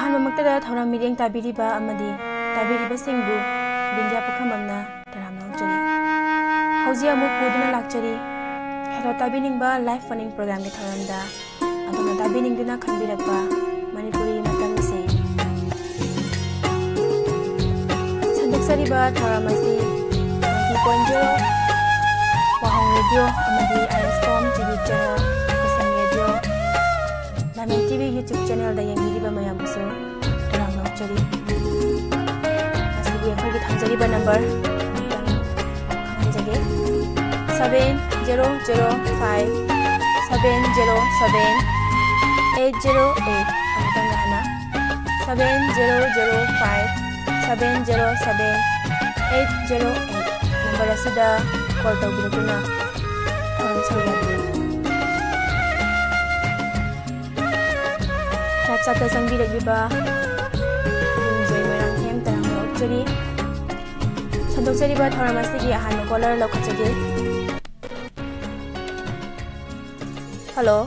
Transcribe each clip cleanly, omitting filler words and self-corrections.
ꯑꯍꯥꯟꯕꯃꯛꯇꯗ ꯊꯧꯔꯝ ꯃꯤꯠꯌꯦꯡ ꯇꯥꯕꯤꯔꯤꯕ ꯑꯃꯗꯤ ꯇꯥꯕꯤꯔꯤꯕꯁꯤꯡꯕꯨ ꯕꯤꯟꯗ꯭ꯌꯥ ꯄꯨꯈ꯭ꯔꯝꯕꯝꯅ ꯇꯔꯥꯝꯅ ꯑꯣꯛꯆꯔꯤ꯫ ꯍꯧꯖꯤꯛ ꯑꯃꯨꯛ ꯄꯨꯗꯨꯅ ꯂꯥꯛꯆꯔꯤ ꯍꯦꯔꯣ ꯇꯥꯕꯤꯅꯤꯡꯕ ꯂꯥꯏꯐ ꯐꯅꯤꯡ ꯄ꯭ꯔꯣꯒ꯭ꯔꯥꯝꯒꯤ ꯊꯧꯔꯝꯗ ꯑꯗꯣꯝꯅ ꯇꯥꯕꯤꯅꯤꯡꯗꯨꯅ ꯈꯟꯕꯤꯔꯛꯄ ꯃꯅꯤꯄꯨꯔꯤ ꯃꯇꯝ ꯏꯁꯩ꯫ ꯁꯟꯗꯣꯛꯆꯔꯤꯕ ꯊꯧꯔꯝ ꯑꯁꯤ 90.0 ꯋꯥꯍꯣꯡ ꯔꯦꯗꯤꯑꯣ ꯑꯃꯗꯤ ISCOM TV channel, SM radio, diamond TV YouTube ꯆꯦꯅꯦꯜꯗ ꯌꯦꯡꯕꯤꯔꯤꯕ ꯃꯌꯥꯝꯕꯨꯁꯨ ꯇꯔꯥꯝꯅ ꯑꯣꯛꯆꯔꯤ꯫ ꯃꯁꯤꯒꯤ ꯑꯩꯈꯣꯏꯒꯤ ꯊꯝꯖꯔꯤꯕ ꯅꯝꯕꯔ ꯑꯃꯨꯛꯇꯪ ꯈꯪꯍꯟꯖꯒꯦ: 7005 707 808 ꯑꯃꯨꯛꯇꯪ ꯍꯟꯅ 7005 707 808 ꯅꯝꯕꯔ ꯑꯁꯤꯗ ꯀꯣꯜ ꯇꯧꯕꯤꯔꯛꯇꯨꯅ ꯊꯧꯔꯝ ꯁꯔꯨꯛ ꯌꯥꯕꯤꯌꯨ꯫ ꯆꯥꯛꯆꯥꯗ ꯆꯪꯕꯤꯔꯛꯂꯤꯕ ꯌꯨꯝꯖꯣꯏ ꯃꯣꯏꯔꯥꯡꯊꯦꯝ ꯇꯔꯥꯝꯅ ꯑꯣꯛꯆꯔꯤ꯫ ꯁꯟꯗꯣꯛꯆꯔꯤꯕ ꯊꯧꯔꯝ ꯑꯁꯤꯒꯤ ꯑꯍꯥꯟꯕ ꯀꯣꯂꯔ ꯂꯧꯈꯠꯆꯒꯦ꯫ Hello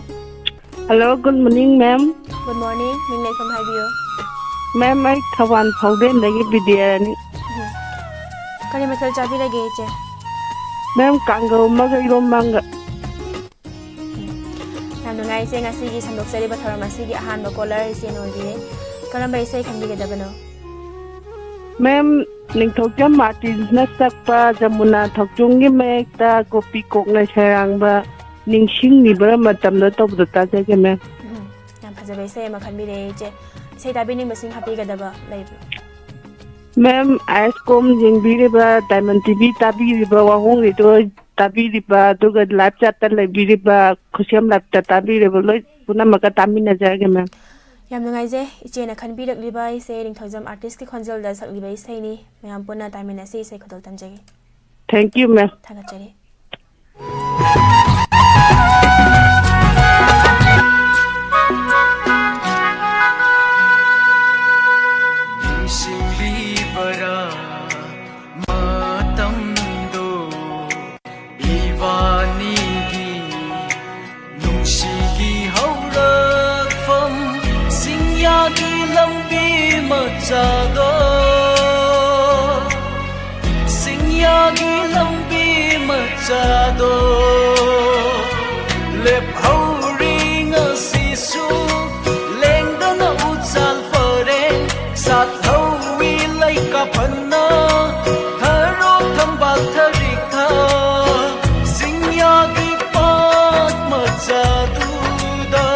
hello, good morning ma'am. Good morning, ꯃꯤꯡ ꯂꯩꯐꯝ ꯍꯥꯏꯕꯤꯌꯨ꯫ ꯃꯦꯝ, ꯑꯩ ꯊꯧꯕꯥꯜ ꯐꯥꯎꯗꯦꯟꯗꯒꯤ ꯕꯤꯗ꯭ꯌꯥꯔꯥꯅꯤ꯫ ꯀꯔꯤ ꯃꯊꯦꯜ ꯆꯥꯕꯤꯔꯒꯦ ꯏꯆꯦ? ꯃꯦꯝ, ꯀꯥꯡꯒꯧ ꯑꯃꯒ ꯏꯔꯣꯝꯕ ꯑꯃꯒ꯫ ꯌꯥꯝ ꯅꯨꯡꯉꯥꯏ ꯏꯆꯦ, ꯉꯁꯤꯒꯤ ꯁꯟꯗꯣꯛꯆꯔꯤꯕ ꯊꯧꯔꯝ ꯑꯁꯤꯒꯤ ꯑꯍꯥꯟꯕ ꯀꯣꯂꯔ ꯏꯆꯦꯅ ꯑꯣꯏꯕꯤꯔꯦ꯫ ꯀꯔꯝꯕ ꯏꯁꯩ ꯈꯟꯕꯤꯒꯗꯕꯅꯣ? ꯃꯦꯝ, ꯅꯤꯡꯊꯧꯖꯝ ꯃꯥꯔꯇꯤꯟꯁꯅ ꯁꯛꯄ ꯖꯃꯨꯅꯥ ꯊꯧꯆꯣꯡꯒꯤ ꯃꯌꯦꯛꯇ ꯀꯣꯄꯤ ꯀꯣꯛꯅ ꯁꯩꯔꯥꯡꯕ ꯅꯤꯡꯁꯤꯡꯂꯤꯕ ꯃꯇꯝꯗ ꯇꯧꯕꯗ ꯇꯥꯖꯒꯦ ꯃꯦꯝ꯫ ꯌꯥꯝ ꯐꯖꯕ ꯏꯁꯩ ꯑꯃ ꯈꯟꯕꯤꯔꯛꯑꯦ ꯏꯆꯦ꯫ ꯏꯁꯩ ꯇꯥꯕꯤꯅꯤꯡꯕꯁꯤꯡ ꯍꯥꯞꯄꯤꯒꯗꯕ ꯂꯩꯕ꯭ꯔꯣ? ꯃꯦꯝ, ISCOM ꯌꯦꯡꯕꯤꯔꯤꯕ, ꯗꯥꯏꯃꯟ TV ꯇꯥꯕꯤꯔꯤꯕ, ꯋꯥꯍꯣꯡ ꯔꯦꯗꯤꯑꯣ ꯇꯥꯕꯤꯔꯤꯕ, ꯑꯗꯨꯒ ꯂꯥꯏꯚ ꯆꯥꯠꯇ ꯂꯩꯕꯤꯔꯤꯕ, ꯈꯨꯠꯁꯦꯝ ꯂꯥꯏꯚꯇ ꯇꯥꯕꯤꯔꯤꯕ ꯂꯣꯏ ꯄꯨꯝꯅꯃꯛꯀ ꯇꯥꯃꯤꯟꯅꯖꯔꯒꯦ ꯃꯦꯝ꯫ ꯌꯥꯝ ꯅꯨꯡꯉꯥꯏꯖꯩ ꯏꯆꯦꯅ ꯈꯟꯕꯤꯔꯛꯂꯤꯕ ꯏꯁꯩ ꯅꯤꯡꯊꯧꯖꯝ ꯑꯥꯔꯇꯤꯁꯀꯤ ꯈꯣꯟꯖꯦꯜꯗ ꯁꯛꯂꯤꯕ ꯏꯁꯩꯅꯤ꯫ ꯃꯌꯥꯝ ꯄꯨꯟꯅ ꯇꯥꯃꯤꯟꯅꯁꯤ, ꯏꯁꯩ ꯈꯨꯗꯣꯜ ꯇꯝꯖꯒꯦ꯫ ꯊꯦꯡꯛ ꯌꯨ ꯃꯦꯝ꯫ ꯊꯥꯒꯠꯆꯔꯤ꯫ ꯁꯤꯡꯌꯥꯒꯤ ꯂꯝꯕꯤ ꯃꯆꯥꯗꯣ ꯂꯦꯞꯍꯧꯔꯤ ꯉꯁꯤꯁꯨ ꯂꯦꯡꯗꯅ ꯎꯆꯥꯜ ꯄꯔꯦꯡ ꯁꯥꯠꯍꯧꯋꯤ ꯂꯩꯀꯥꯐꯟꯅ ꯊꯔꯣ ꯊꯝꯕꯥꯜ ꯊꯔꯤꯛꯊ ꯁꯤꯡꯌꯥꯒꯤ ꯄꯥꯠ ꯃꯆꯥꯗꯨꯗ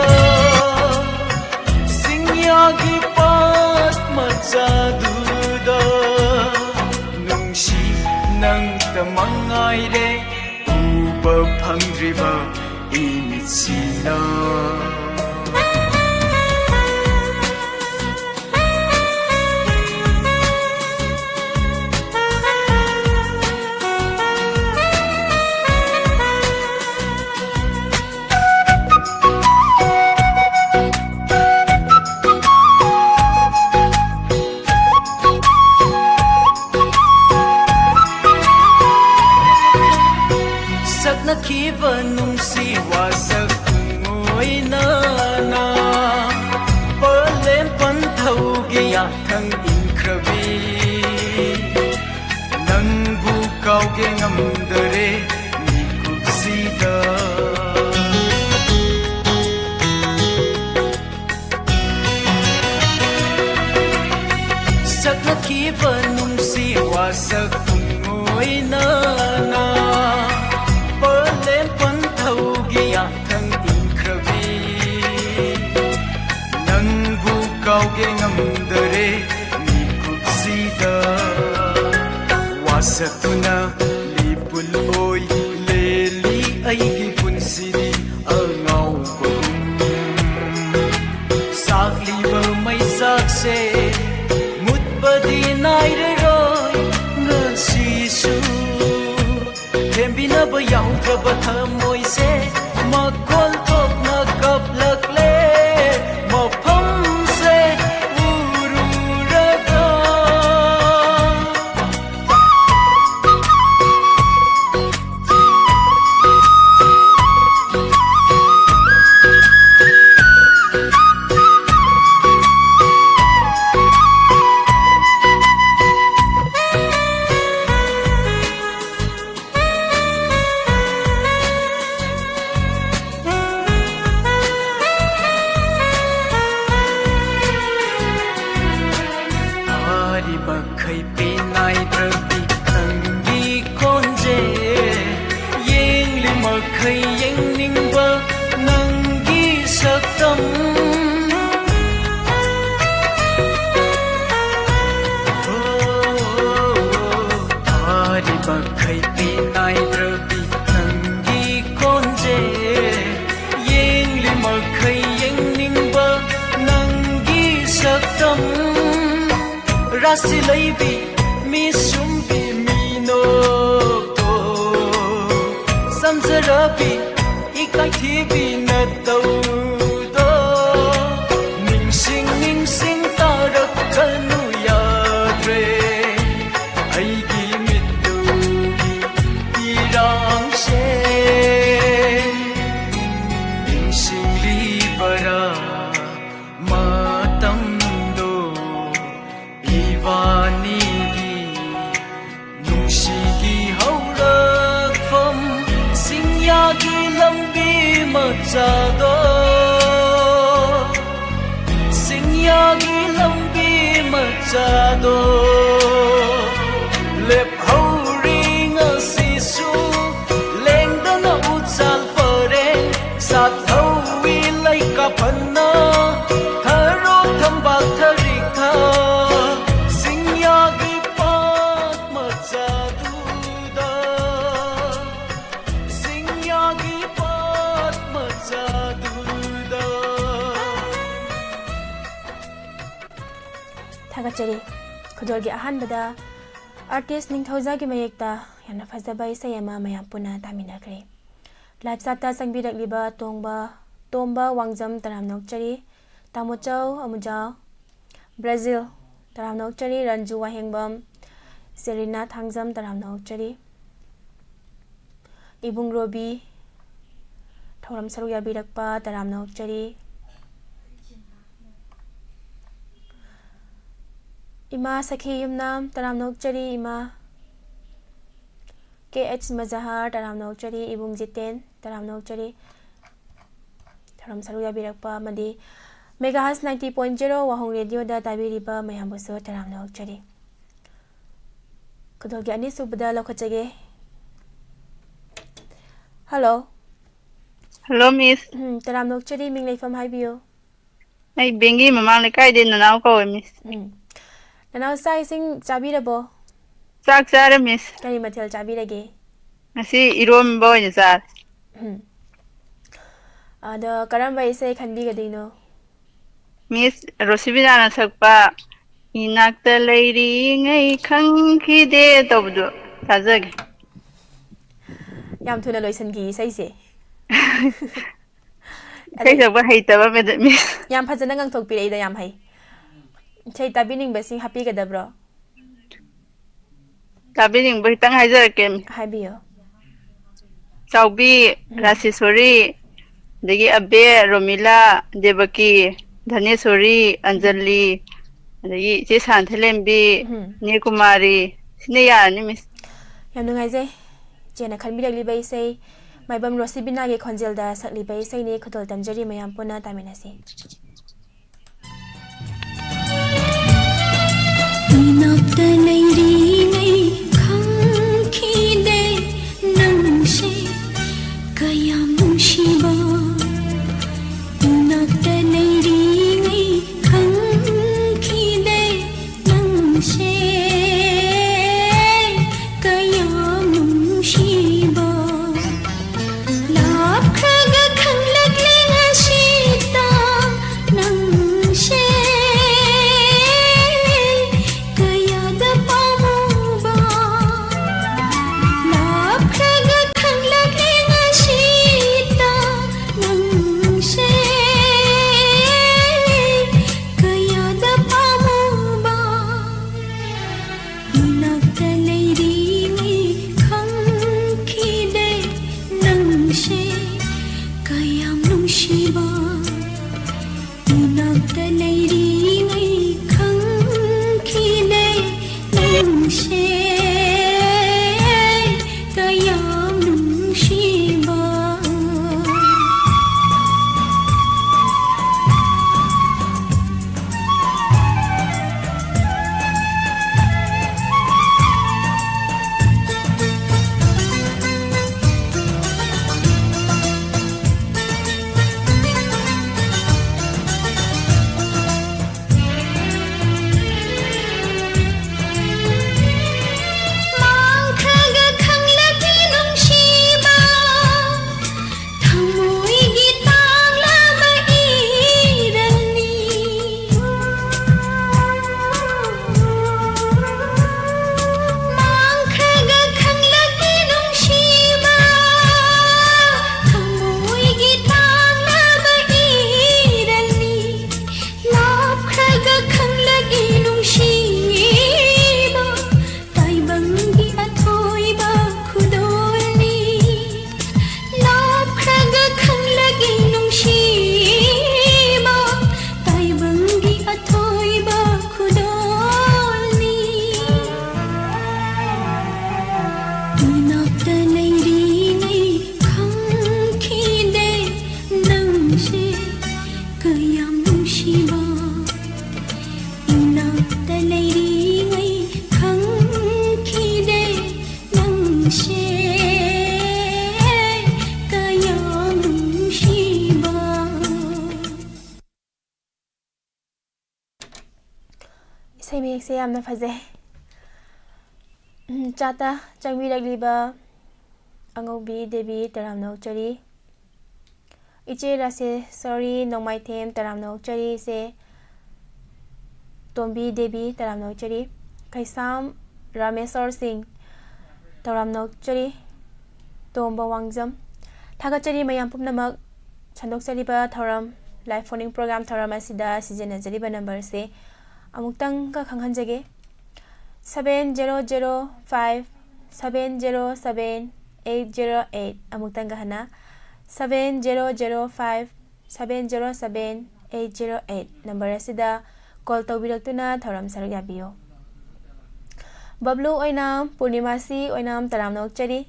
ꯁꯤꯡꯌꯥꯒꯤ ꯄꯥꯠ ꯃꯆꯥꯗꯨꯗ ꯅꯨꯡꯁꯤ ꯅꯪꯇ ꯃꯉꯥꯏꯔꯦ ꯎꯕ ꯐꯪꯗ꯭ꯔꯤꯕ 이미지나 saknakiba nungsi wasak ngoina na palen panthauge yathang inkrabi nangbu kauge ngamdare mikuksida saknakiba nungsi wasak ngoina na kauge ngamdare mikuksida wasatuna lipul oi leli aigi punsiri angau bagum sakliba mai sakse mutpadi naire roi ngasisu thembina ba yaudra thamoi se makol tok na kaplakle mafam ꯃꯈꯩ ꯄꯤꯅꯥꯏꯗ꯭ꯔꯕꯤ ꯅꯪꯒꯤ ꯈꯣꯟꯖꯦꯜ ꯌꯦꯡꯂꯤ ꯃꯈꯩ ꯌꯦꯡꯅꯤꯡꯕ ꯅꯪꯒꯤ ꯁꯛꯇꯝ ꯔꯥꯁꯤ ꯂꯩꯕꯤ ꯃꯤꯁꯨꯝꯕꯤ ꯃꯤꯅꯣꯛꯇꯣ ꯁꯝꯖꯔꯕꯤ 이까이티비 나떠도 닝싱 따라가누 야드레 아이기 밑두기 이랑세 닝싱리바라 마땀도 이와니기 농시기 하우락범 싱야기 machado singyagi lambi machado lep hauring asisu lengda na uchal pare sat hawi lai ka phanna tharo thamba tharikha singyagi pat machado da singyagi थागतचरी खुदोलगी अहानबदा आर्टिस्ट निंगथौजागी मयेक्ता याना फजबा इसै अमा मयाम पुना तामिनाख्रे लाइव साता संबिरकलिबा तोंबा वांगजम तरामनोकचरी तामोचौ अमुजाव ब्राजील तरामनोकचरी रंजू वाहेंगबम सेलिना थांगजम तरामनोकचरी इबुंग रोबी थौरम सरुक याबिरकपा तरामनोकचरी इमा सखी युमनाम तरामनोकचरी इमा KH मजहार तरामनोकचरी इबुंग जितेन तरामनोकचरी थौरम सरुक याबिरकपा मदी मेगाहस 90.0 वाहों रेडियो दा ताबिरिबा मयामबुसो तरामनोकचरी खुदोलगी अनि सुबदा लखचगे हेलो हेलो मिस तरामनोकचरी मिंग लेफम हाइबियो आई बेंगी ममांग लेकाई दे ननाव को मिस ननाव साइसिंग चाबिरबो चाक चारे मिस करी मथेल चाबिरगे ngasi iromba oina sar ada karamba isai khanbigadino miss रोसिबिना ना सकपा इनाक्ता लैरी ngै खंखिदे तबदो ताजगे याम थुना लोइसनगी इसैसे sai सकपा हैतबा मिस याम फजना ngang याम है छै ताबिनिंग बसिंग हापी गदब्रो ताबिनिंग बहितंग हाइजरके हाइबियो चाउबी राशेश्वरी दगी अबे रोमिला देवकी धनेश्वरी अंजलि दगी चे शांथलेम्बी नीकुमारी सिने यानी मिस याम नुंगाइजे जेना खनबिरगलिबा इसै माइबम रोसिबिनागे खनजेलदा सकलिबा इसैने खतोल तमजरी मयाम पुना तामिनासी इनाक्ता लैरी ngै खंखिदे नंसे कयाम नुंसिबा इनाक्ता लैरी ngै खंखिदे नंसे कयाम नुंसिबा लाखगा खंगलगले ngasiता ꯅꯨꯡꯁꯤꯕ ꯏꯅꯥꯛꯇ ꯂꯩꯔꯤꯉꯩ ꯈꯪꯈꯤꯗꯦ ꯅꯪꯁꯦ ꯀꯌꯥꯝ ꯅꯨꯡꯁꯤꯕ ꯏꯁꯩ ꯃꯌꯦꯛꯁꯦ ꯌꯥꯝꯅ ꯐꯖꯩ ꯆꯥꯇ ꯆꯪꯕꯤꯔꯛꯂꯤꯕ ꯑꯉꯧꯕꯤ ꯗꯦꯕꯤ ꯇꯔꯥꯝꯅ ꯑꯣꯛꯆꯔꯤ ꯏꯆꯦ ꯔꯥꯁꯦꯁꯣꯔꯤ ꯅꯣꯡꯃꯥꯏꯊꯦꯝ ꯇꯔꯥꯝꯅ ꯑꯣꯛꯆꯔꯤ ꯏꯆꯦ ꯇꯣꯝꯕꯤ ꯗꯦꯕꯤ ꯇꯔꯥꯝꯅ ꯑꯣꯛꯆꯔꯤ ꯀꯩꯁꯥꯝ ꯔꯥꯃꯦꯁꯣꯔ ꯁꯤꯡ ꯇꯔꯥꯝꯅ ꯑꯣꯛꯆꯔꯤ ꯇꯣꯝꯕ ꯋꯥꯡꯖꯝ ꯊꯥꯒꯠꯆꯔꯤ ꯃꯌꯥꯝ ꯄꯨꯝꯅꯃꯛ ꯁꯟꯗꯣꯛꯆꯔꯤꯕ ꯊꯧꯔꯝ ꯂꯥꯏꯚ ꯐꯣꯅꯤꯡ ꯄ꯭ꯔꯣꯒ꯭ꯔꯥꯝ ꯊꯧꯔꯝ ꯑꯁꯤꯗ ꯁꯤꯖꯤꯟꯅꯖꯔꯤꯕ ꯅꯝꯕꯔꯁꯦ ꯑꯃꯨꯛꯇꯪꯒ ꯈꯪꯍꯟꯖꯒꯦ 7005707808 ꯑꯃꯨꯛꯇꯪꯒ ꯍꯟꯅ 7005707808 ꯅꯝꯕꯔ ꯑꯁꯤꯗ ꯀꯣꯜ ꯇꯧꯕꯤꯔꯛꯇꯨꯅ ꯊꯧꯔꯝ ꯁꯔꯨꯛ ꯌꯥꯕꯤꯌꯨ ꯕꯕ꯭ꯂꯨ ꯑꯣꯏꯅꯥꯝ ꯄꯨꯔꯅꯤꯃꯥꯁꯤ ꯑꯣꯏꯅꯥꯝ ꯇꯔꯥꯝꯅ ꯑꯣꯛꯆꯔꯤ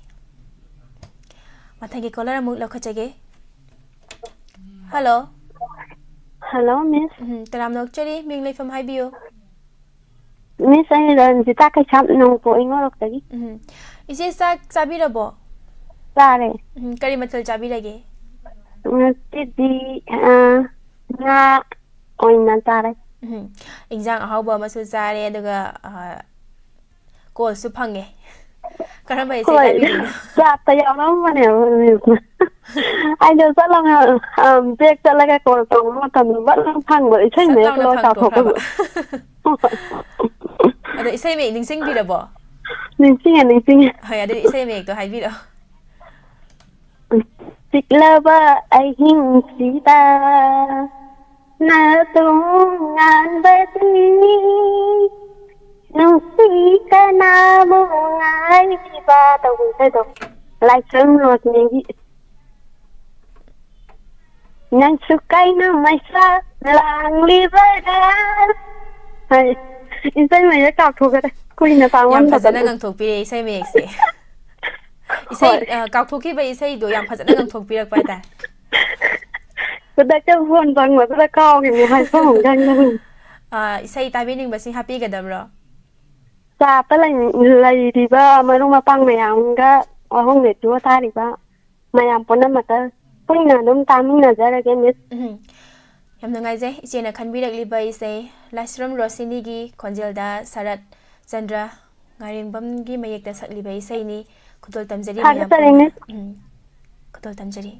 ꯃꯊꯪꯒꯤ ꯀꯣꯂꯔ ꯑꯃꯨꯛ ꯂꯧꯈꯠꯆꯒꯦ ꯍꯜꯂꯣ ꯍꯜꯂꯣ ꯃꯤꯁ ꯇꯔꯥꯝꯅ ꯑꯣꯛꯆꯔꯤ ꯃꯤꯡ ꯂꯩꯐꯝ ꯍꯥꯏꯕꯤꯌꯨ ꯃꯤꯁ ꯑꯩ ꯔꯟꯖꯤꯇꯥ ꯀꯩꯁꯥꯝ ꯅꯣꯡꯄꯣꯛ ꯏꯉꯣꯔꯣꯛꯇꯒꯤ ꯏꯆꯦ ꯆꯥꯛ ꯆꯥꯕꯤꯔꯕꯣ ꯆꯥꯔꯦ ꯀꯔꯤ ꯃꯊꯦꯜ ꯆꯥꯕꯤꯔꯒꯦ ꯉꯁꯤꯗꯤ ꯉꯥ ꯑꯣꯏꯅ ꯆꯥꯔꯦ ꯏꯟꯖꯥꯡ ꯑꯍꯥꯎꯕ ꯑꯃꯁꯨ ꯆꯥꯔꯦ ꯑꯗꯨꯒ ꯀꯣꯜꯁꯨ ꯐꯪꯉꯦ ꯀꯔꯝꯕ ꯏꯆꯦ ꯍꯣꯏ ꯇꯥꯕꯤꯗꯣꯏꯅꯣ ꯆꯥꯠꯇ ꯌꯥꯎꯔꯝꯕꯅꯦꯕ ꯃꯤꯁꯅ ꯑꯩꯗꯣ ꯆꯠꯂꯒ ꯕꯦꯛ ꯆꯠꯂꯒ ꯀꯣꯜ ꯇꯧꯕ ꯃꯇꯝꯗ ꯕꯠꯂꯪ ꯐꯪꯕ ꯏꯁꯩ ꯁꯠ ꯃꯌꯦꯛ ꯂꯥꯎꯅ ꯂꯣꯏ ꯐꯪꯊꯣꯛꯈ꯭ꯔꯕ ꯀꯥꯎꯊꯣꯛꯄꯗꯣ ꯑꯗꯣ ꯏꯁꯩ ꯃꯌꯦꯛ ꯅꯤꯡꯁꯤꯡꯕꯤꯔꯕꯣ ꯅꯤꯡꯁꯤꯡꯉꯦ ꯍꯣꯏ ꯑꯗꯨꯗꯤ ꯏꯁꯩ ꯃꯌꯦꯛꯇꯣ ꯍꯥꯏꯕꯤꯔꯛꯑꯣ ꯆꯤꯛꯂꯕ ꯑꯍꯤꯡꯁꯤꯗ ꯅꯇꯨꯡꯉꯥꯟꯕꯗꯤ ꯅꯨꯡꯁꯤ ꯀꯅꯥꯕꯨ ꯉꯥꯏꯔꯤꯕ ꯇꯧꯕ ꯏꯁꯩꯗꯣ ꯂꯥꯏꯁ꯭ꯔꯝ ꯔꯣꯁꯅꯤꯒꯤ ꯅꯪꯁꯨ ꯀꯩꯅꯣ ꯃꯩꯁꯥ ꯂꯥꯡꯂꯤꯕꯔꯥ ꯏꯁꯩ ꯃꯌꯦꯛ ꯀꯥꯎꯊꯣꯛꯈ꯭ꯔꯦ ꯀꯨꯏꯅ ꯌꯥꯝ ꯐꯖꯅ ꯇꯥꯃꯟꯗꯗꯅ ꯉꯪꯊꯣꯛꯄꯤꯔꯦ ꯏꯁꯩ ꯃꯌꯦꯛꯁꯦ ꯏꯁꯩ ꯍꯣꯏ ꯀꯥꯎꯊꯣꯛꯈꯤꯕ ꯏꯁꯩꯗꯣ ꯌꯥꯝ ꯐꯖꯅ ꯉꯪꯊꯣꯛꯄꯤꯔꯛꯄ ꯍꯥꯏꯇꯥꯔꯦ ꯈꯨꯗꯛꯇ ꯐꯣꯟ ꯐꯪꯕꯗꯨꯗ ꯀꯥꯎꯈꯤꯕꯅꯦ ꯍꯥꯏꯐꯝ ꯈꯪꯗꯕꯅꯤ ꯏꯁꯩ ꯇꯥꯕꯤꯅꯤꯡꯕꯁꯤꯡ ꯍꯥꯞꯄꯤꯒꯗꯕ꯭ꯔꯣ ꯆꯥꯞꯇ ꯂꯩꯔꯤꯕ ꯃꯔꯨꯞ ꯃꯄꯥꯡ ꯃꯌꯥꯝꯒ ꯋꯥꯍꯣꯡ ꯔꯦꯗꯤꯑꯣ ꯇꯥꯔꯤꯕ ꯃꯌꯥꯝ ꯄꯨꯝꯅꯃꯛꯇ ꯄꯨꯟꯅ ꯑꯗꯨꯝ ꯇꯥꯃꯤꯟꯅꯖꯔꯒꯦ ꯃꯤꯁ ꯌꯥꯝ ꯅꯨꯡꯉꯥꯏꯖꯩ ꯏꯆꯦꯅ ꯈꯟꯕꯤꯔꯛꯂꯤꯕ ꯏꯁꯩ ꯂꯥꯏꯁ꯭ꯔꯝ ꯔꯣꯁꯤꯅꯤꯒꯤ ꯈꯣꯟꯖꯦꯜꯗ ꯁꯔꯠ ꯆꯟꯗ꯭ꯔ ꯉꯥꯏꯔꯦꯡꯕꯝꯒꯤ ꯃꯌꯦꯛꯇ ꯁꯛꯂꯤꯕ ꯏꯁꯩꯅꯤ ꯈꯨꯗꯣꯜ ꯇꯝꯖꯔꯤ ꯃꯌꯥꯝ ꯊꯥꯒꯠꯆꯔꯤ ꯄꯨꯟꯅ ꯃꯤꯁ ꯈꯨꯗꯣꯜ ꯇꯝꯖꯔꯤ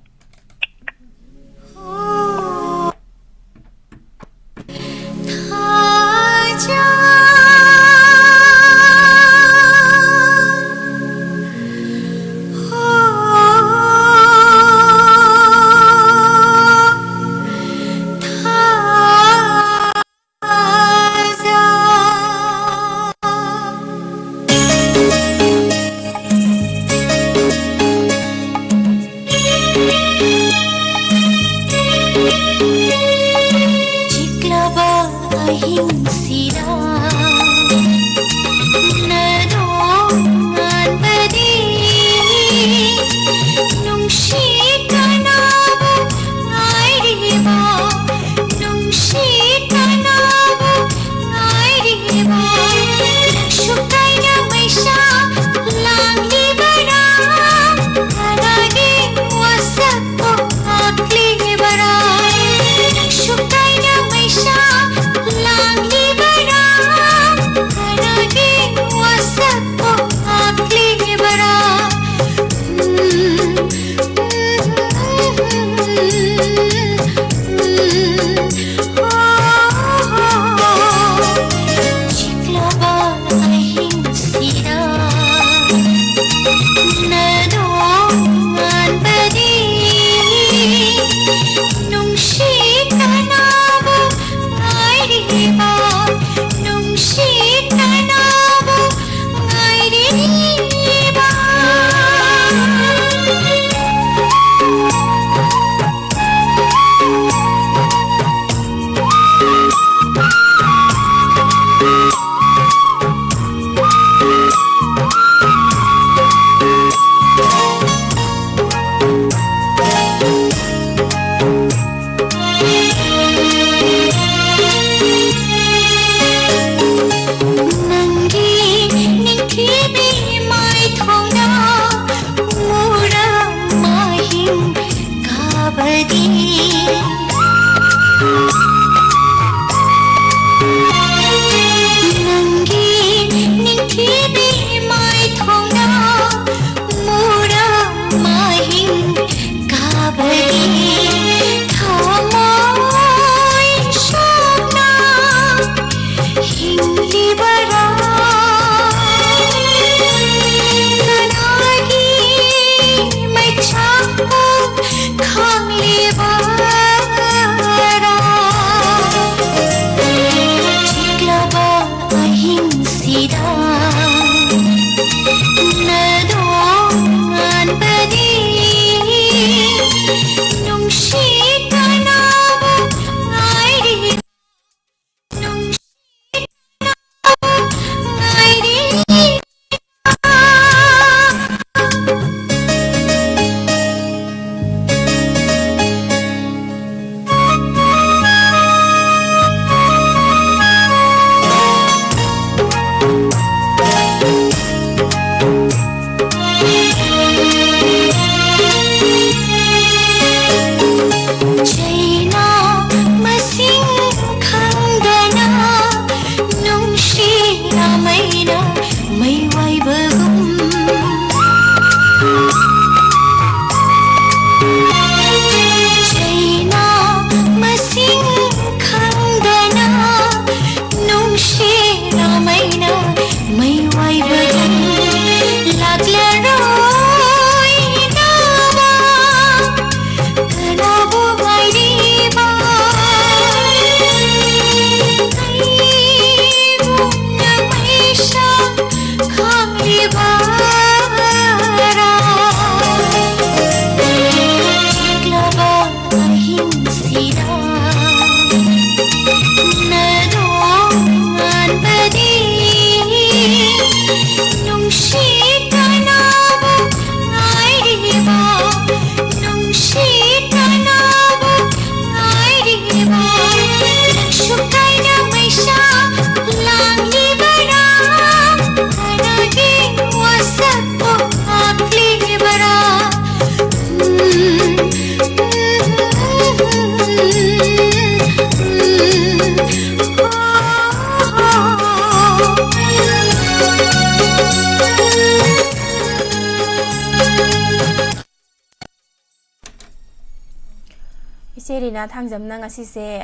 ꯃꯩꯅꯥ ꯊꯥꯡꯖꯝꯅ ꯉꯁꯤꯁꯦ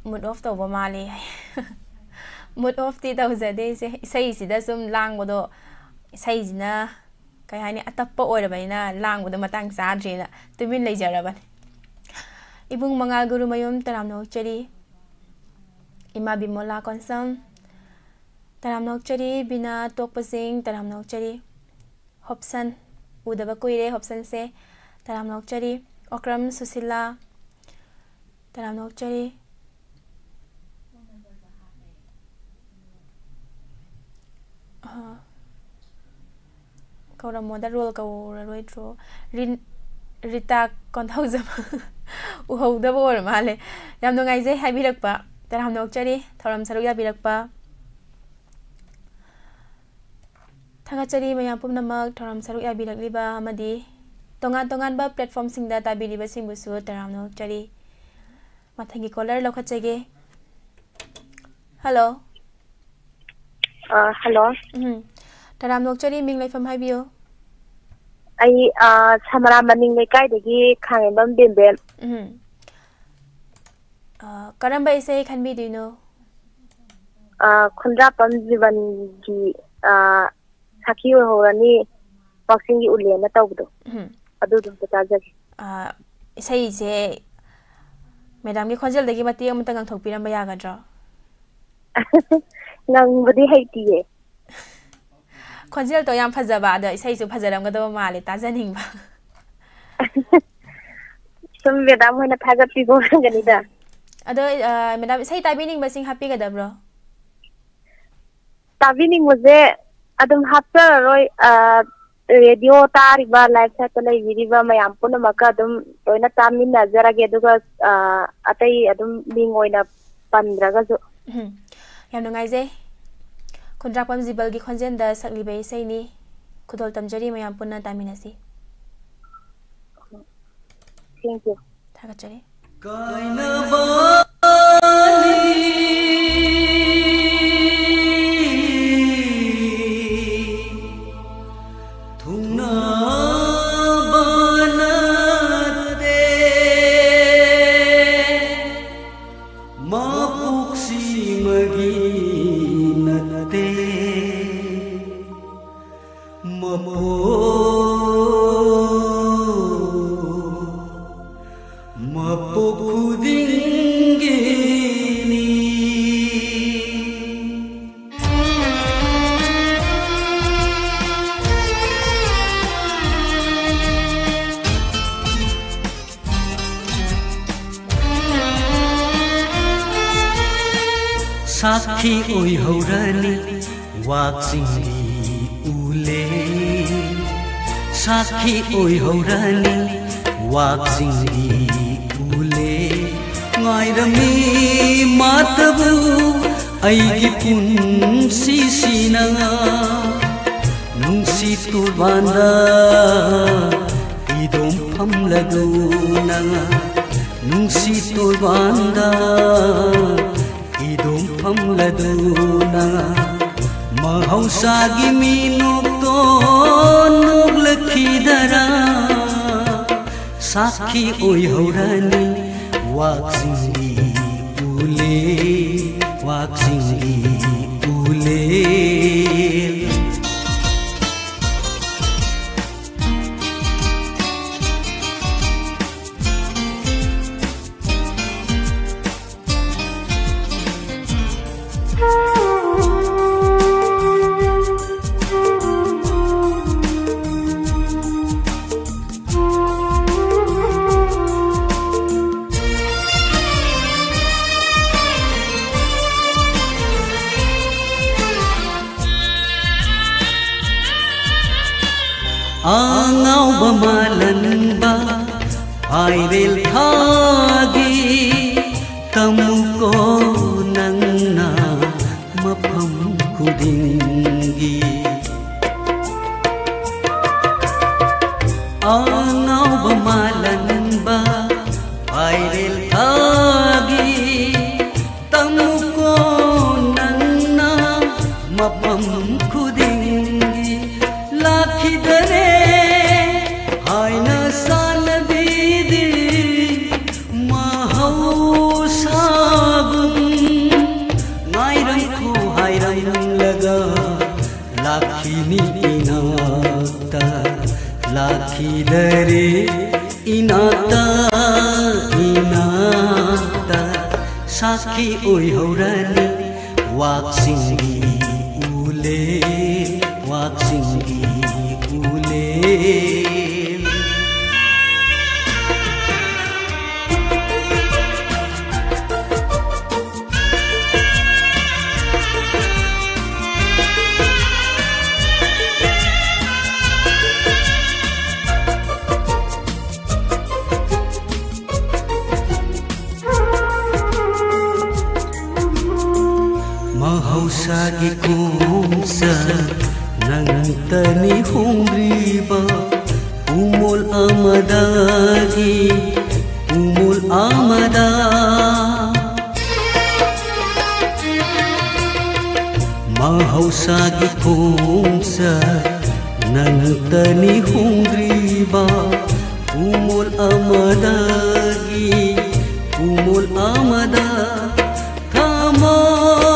ꯃꯨꯠ ꯑꯣꯐ ꯇꯧꯕ ꯃꯥꯜꯂꯤ ꯃꯨꯠ ꯑꯣꯐꯇꯤ ꯇꯧꯖꯗꯦ ꯏꯁꯩꯁꯤꯗ ꯁꯨꯝ ꯂꯥꯡꯕꯗꯣ ꯏꯁꯩꯁꯤꯅ ꯀꯩ ꯍꯥꯏꯅꯤ ꯑꯇꯞꯄ ꯑꯣꯏꯔꯕꯅꯤꯅ ꯂꯥꯡꯕꯗꯣ ꯃꯇꯥꯡ ꯆꯥꯗ꯭ꯔꯦꯅ ꯇꯨꯃꯤꯟ ꯂꯩꯖꯔꯕꯅꯤ ꯏꯕꯨꯡ ꯃꯉꯥꯜ ꯒꯨꯔꯨꯃꯌꯨꯝ ꯇꯔꯥꯝꯅ ꯑꯣꯛꯆꯔꯤ ꯏꯃꯥ ꯕꯤꯃꯣꯂꯥ ꯀꯣꯟꯁꯝ ꯇꯔꯥꯝꯅ ꯑꯣꯛꯆꯔꯤ ꯕꯤꯅꯥ ꯇꯣꯛꯄꯁꯤꯡ ꯇꯔꯥꯝꯅ ꯑꯣꯛꯆꯔꯤ ꯍꯣꯞꯁꯟ ꯎꯗꯕ ꯀꯨꯏꯔꯦ ꯍꯣꯞꯁꯟꯁꯦ ꯇꯔꯥꯝꯅ ꯑꯣꯛꯆꯔꯤ ꯑꯣꯀ꯭ꯔꯝ ꯁꯨꯁꯤꯂꯥ ꯇꯔꯥꯝꯅ ꯑꯣꯛꯆꯔꯤ ꯀꯧꯔꯝꯃꯣꯗ ꯔꯣꯜ ꯀꯧꯔꯔꯣꯏꯗ꯭ꯔꯣ ꯔꯤꯇꯥ ꯀꯣꯟꯊꯧꯖꯝ ꯎꯍꯧꯗꯕ ꯑꯣꯏꯔ ꯃꯥꯜꯂꯦ ꯌꯥꯝ ꯅꯨꯡꯉꯥꯏꯖꯩ ꯍꯥꯏꯕꯤꯔꯛꯄ ꯇꯔꯥꯝꯅ ꯑꯣꯛꯆꯔꯤ ꯊꯧꯔꯝ ꯁꯔꯨꯛ ꯌꯥꯕꯤꯔꯛꯄ ꯊꯥꯒꯠꯆꯔꯤ ꯃꯌꯥꯝ ꯄꯨꯝꯅꯃꯛ ꯊꯧꯔꯝ ꯁꯔꯨꯛ ꯌꯥꯕꯤꯔꯛꯂꯤꯕ ꯑꯃꯗꯤ ꯇꯣꯉꯥꯟ ꯇꯣꯉꯥꯟꯕ ꯄ꯭ꯂꯦꯠꯐꯣꯝꯁꯤꯡꯗ ꯇꯥꯕꯤꯔꯤꯕꯁꯤꯡꯕꯨꯁꯨ ꯇꯔꯥꯝꯅ ꯑꯣꯛꯆꯔꯤ ꯃꯊꯪꯒꯤ ꯀꯣꯂꯔ ꯂꯧꯈꯠꯆꯒꯦ ꯍꯜꯂꯣ ꯍꯜꯂꯣ ꯇꯔꯥꯝꯅ ꯑꯣꯛꯆꯔꯤ ꯃꯤꯡ ꯂꯩꯐꯝ ꯍꯥꯏꯕꯤꯌꯨ ꯑꯩ ꯁꯃꯔꯥ ꯃꯅꯤꯡ ꯂꯩꯀꯥꯏꯗꯒꯤ ꯈꯥꯡꯉꯦꯝꯕꯝ ꯕꯦꯝꯕꯦꯝ ꯀꯔꯝꯕ ꯏꯁꯩ ꯈꯟꯕꯤꯗꯣꯏꯅꯣ ꯈꯨꯟꯗ꯭ꯔꯥꯛꯄꯝ ꯖꯤꯕꯟꯒꯤ ꯁꯥꯈꯤ ꯑꯣꯏꯍꯧꯔꯅꯤ ꯄꯥꯛꯆꯤꯡꯒꯤ ꯎꯂꯦꯟꯅ ꯇꯧꯕꯗꯣ ꯑꯗꯨꯗꯨꯝꯇ ꯇꯥꯖꯒꯦ ꯏꯁꯩꯁꯦ ꯃꯦꯗꯥꯝꯒꯤ ꯈꯣꯟꯖꯦꯜꯗꯒꯤ ꯃꯇꯦꯛ ꯑꯃꯇ ꯉꯪꯊꯣꯛꯄꯤꯔꯝꯕ ꯌꯥꯒꯗ꯭ꯔꯣ ꯉꯪꯕꯗꯤ ꯍꯩꯇꯤꯌꯦ ꯈꯣꯟꯖꯦꯜꯗꯣ ꯌꯥꯝ ꯐꯖꯕ ꯑꯗꯣ ꯏꯁꯩꯁꯨ ꯐꯖꯔꯝꯒꯗꯕ ꯃꯥꯜꯂꯦ ꯇꯥꯖꯅꯤꯡꯕ ꯁꯨꯝ ꯃꯦꯗꯥꯝ ꯍꯣꯏꯅ ꯊꯥꯒꯠꯄꯤꯕ ꯑꯣꯏꯔꯝꯒꯅꯤꯗ ꯑꯗꯣ ꯃꯦꯗꯥꯝ ꯏꯁꯩ ꯇꯥꯕꯤꯅꯤꯡꯕꯁꯤꯡ ꯍꯥꯞꯄꯤꯒꯗꯕ꯭ꯔꯣ ꯇꯥꯕꯤꯅꯤꯡꯕꯁꯦ ꯑꯗꯨꯝ ꯍꯥꯞꯆꯔꯔꯣꯏ ꯔꯦꯗꯤꯑꯣ ꯇꯥꯔꯤꯕ ꯂꯥꯏꯚ ꯁꯥꯏꯠꯇ ꯂꯩꯕꯤꯔꯤꯕ ꯃꯌꯥꯝ ꯄꯨꯝꯅꯃꯛꯀ ꯑꯗꯨꯝ ꯂꯣꯏꯅ ꯇꯥꯃꯤꯟꯅꯖꯔꯒꯦ ꯑꯗꯨꯒ ꯑꯇꯩ ꯑꯗꯨꯝ ꯃꯤꯡ ꯑꯣꯏꯅ ꯄꯟꯗ꯭ꯔꯒꯁꯨ ꯌꯥꯝ ꯅꯨꯡꯉꯥꯏꯖꯩ ꯈꯨꯟꯗ꯭ꯔꯥꯛꯄꯝ ꯖꯤꯕꯜꯒꯤ ꯈꯣꯟꯖꯦꯜꯗ ꯁꯛꯂꯤꯕ ꯏꯁꯩꯅꯤ ꯈꯨꯗꯣꯜ ꯇꯝꯖꯔꯤ ꯃꯌꯥꯝ ꯄꯨꯟꯅ ꯇꯥꯃꯤꯟꯅꯁꯤ ꯊꯦꯡꯛ ꯌꯨ ꯊꯥꯒꯠꯆꯔꯤ साखी ओइहौरनी वाक्सिंगी उले साखी ओइहौरनी वाक्सिंगी उले ngairami matabu aigi punsi sinanga nungsi turbanda idom phamladuna nungsi turbanda idom phamladuna mahausagi minukto nuglakidara sakhi oihaurani waksingi ule waksingi ule angau bamalanba airel thagi tamuko nangna mapam kudingi angau bamalanba airel thagi tamuko nangna mapam kudingi lakhidare haina sanabidi mahau ꯂꯥꯛꯈꯤꯗꯔꯦ ꯏꯅꯥꯛꯇ ꯏꯅꯥꯛꯇ ꯁꯥꯈꯤ ꯑꯣꯏꯍꯧꯔꯅꯤ ꯋꯥꯛꯆꯤꯡꯒꯤ ꯎꯂꯦ ꯋꯥꯛꯆꯤꯡꯒꯤ ꯎꯂꯦ mahausa기 kumsa nangtani hungriba umul amadagi umul amada mahausagi kumsa nangtani hungriba umul amadagi umul amada thamoy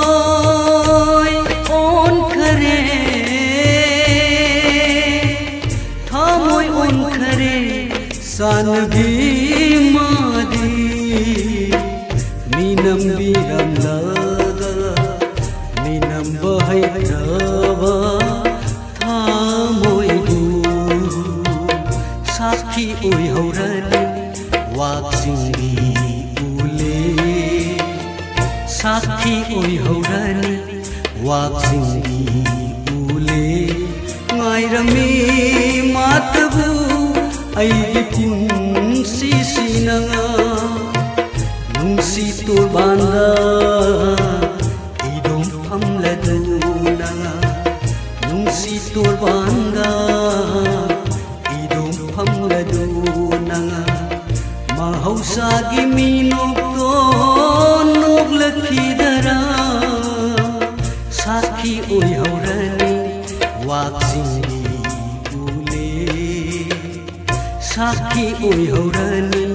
on khare thamoy on khare sangi madi minam biram laga minam bahai rava thamoy gu sakhi oi haurani waksingi साखी ओइहौरनी वाक्सिंगी उले ngairami matbu aigi punsi sinanga nungsi turbanda idom phamladuna nungsi turbanda idom phamladuna mahausagi minokto लखीदरा साखी ओइहौरनी वाक्सिंगी उले साखी ओइहौरनी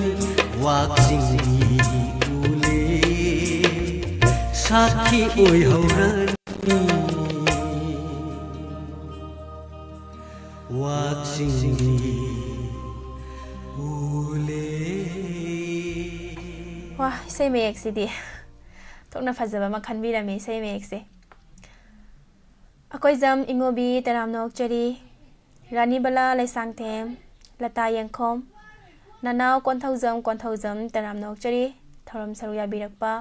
वाक्सिंगी उले साखी ओइहौरनी वाक्सिंगी उले वाह इसे मेक सिदी तोना फजबा मखन बिरमे इसे मेक से अकोई जम इंगोबी तराम नोकचरी रानी बला लैसांगथेम लता यंखोम ननाव कोन्थौजम तराम नोकचरी थौरम सरुया बिरकपा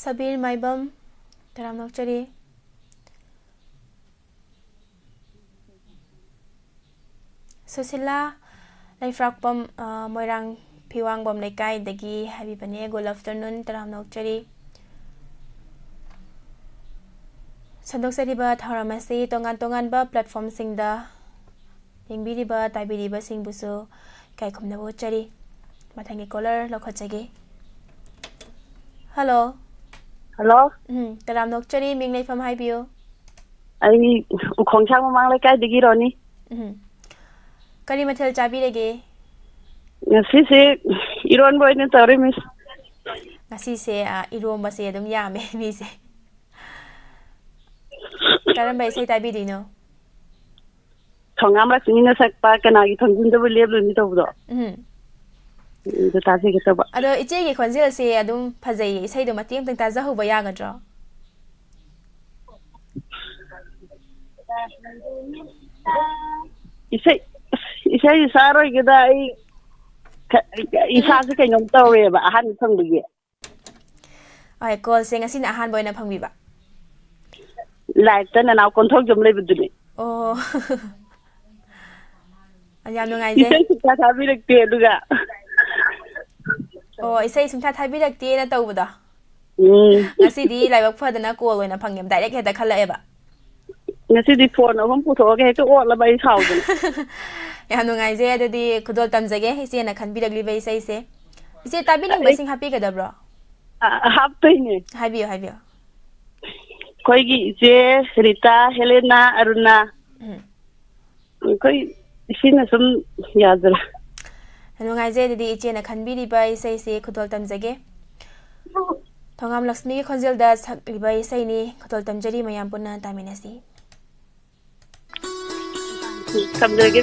Sabir Maibam तराम नोकचरी Sushila लैफ्राकपम Moirang फिवांगबम लेकाई दगी हाबिबने good afternoon तराम नोकचरी संदोक्सरिबा थौरमसी तोंगान तोंगानबा platform सिंगदा यंगबिरिबा ताइबिरिबा सिंगबुसु काइखुमनबो चरी मथंगी कॉलर लखचगे हेलो हेलो तराम नोकचरी मिंग लेफम हाइबियो आई उखोंसांग ममांग लेकाई दगी रोनी करी मथल चाबिरेगे ngasi iron boy ne tare miss ngasi se iromba se adum yame mi se karam bai sai tabi dino thongam la singina sakpa kana gi thongjin da leb lu ni to do do ta se ke to ba ado iche ge khonjel se adum phajai sai do matiem tang ta jahu ba ya gadro isai saroi ge da ai isa se kai nom tawe ba ahan thang bige ai call se ngasi na ahan boy na phangbi ba live ta na naw konthok jom le biduni oh anya no ngai je isai ta ta bi rek te duga oh isai sum tha tha bi rek te na taw ba da ngasi di live phadana call oina phangyam direct heta khala e ba ngasi di phone ahom pu tho ge to o la bai thau dun ya no ngai je adudi khudol tamjage ise na khan bi ragli bai sai se ise tabi ning basing happy ka da bro hap tai ne habiyo koi gi je Rita Helena Aruna koi isina sum yadra no ngai je adudi iche na khan bi ri bai sai se khudol tamjage thongam lakshmi khonjel da sakli bai sai ni khudol tamjari mayam punna taminasi ꯊꯝꯖꯔꯒꯦ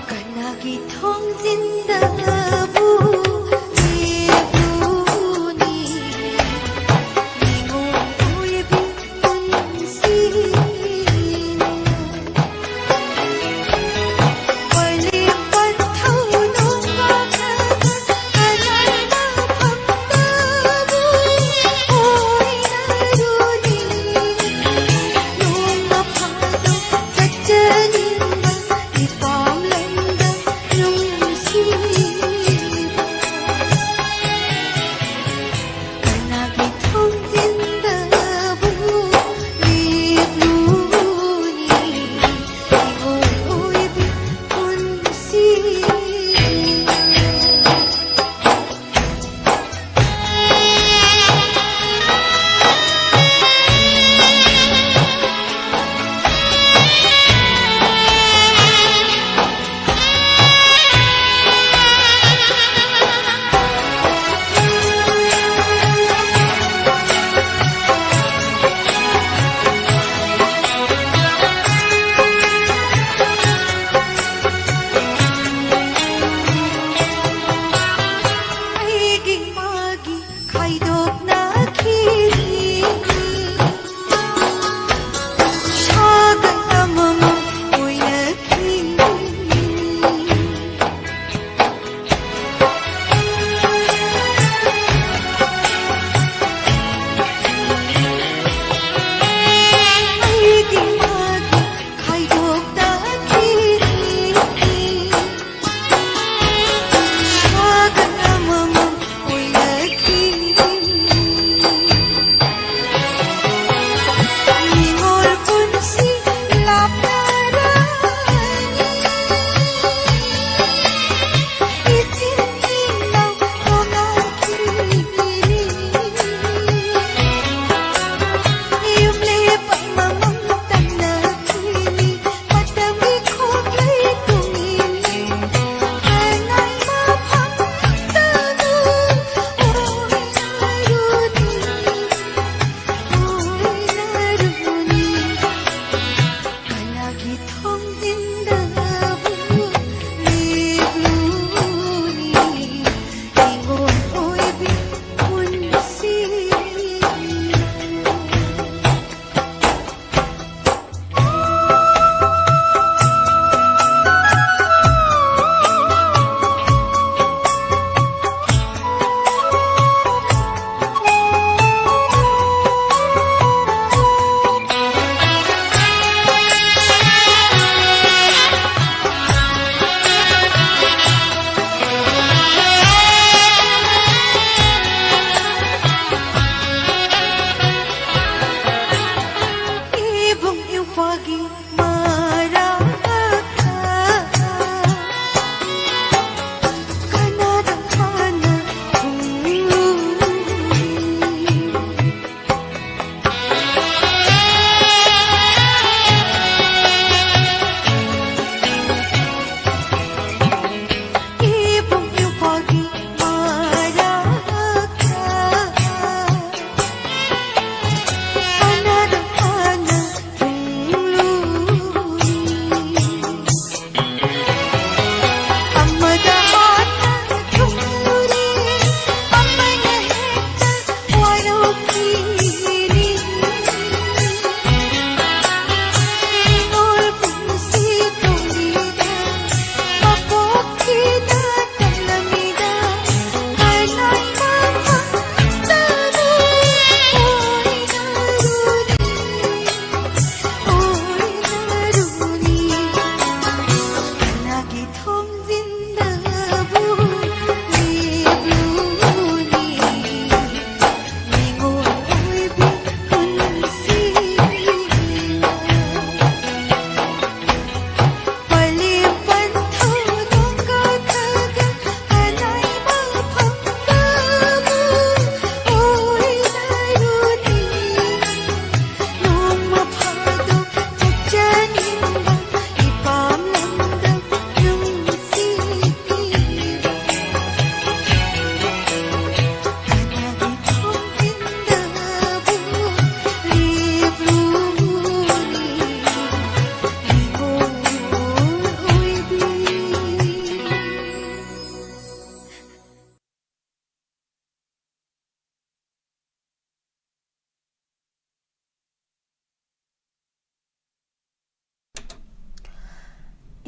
ꯀꯅꯥꯒꯤ ꯊꯣꯡꯖꯤꯟꯗꯕꯨ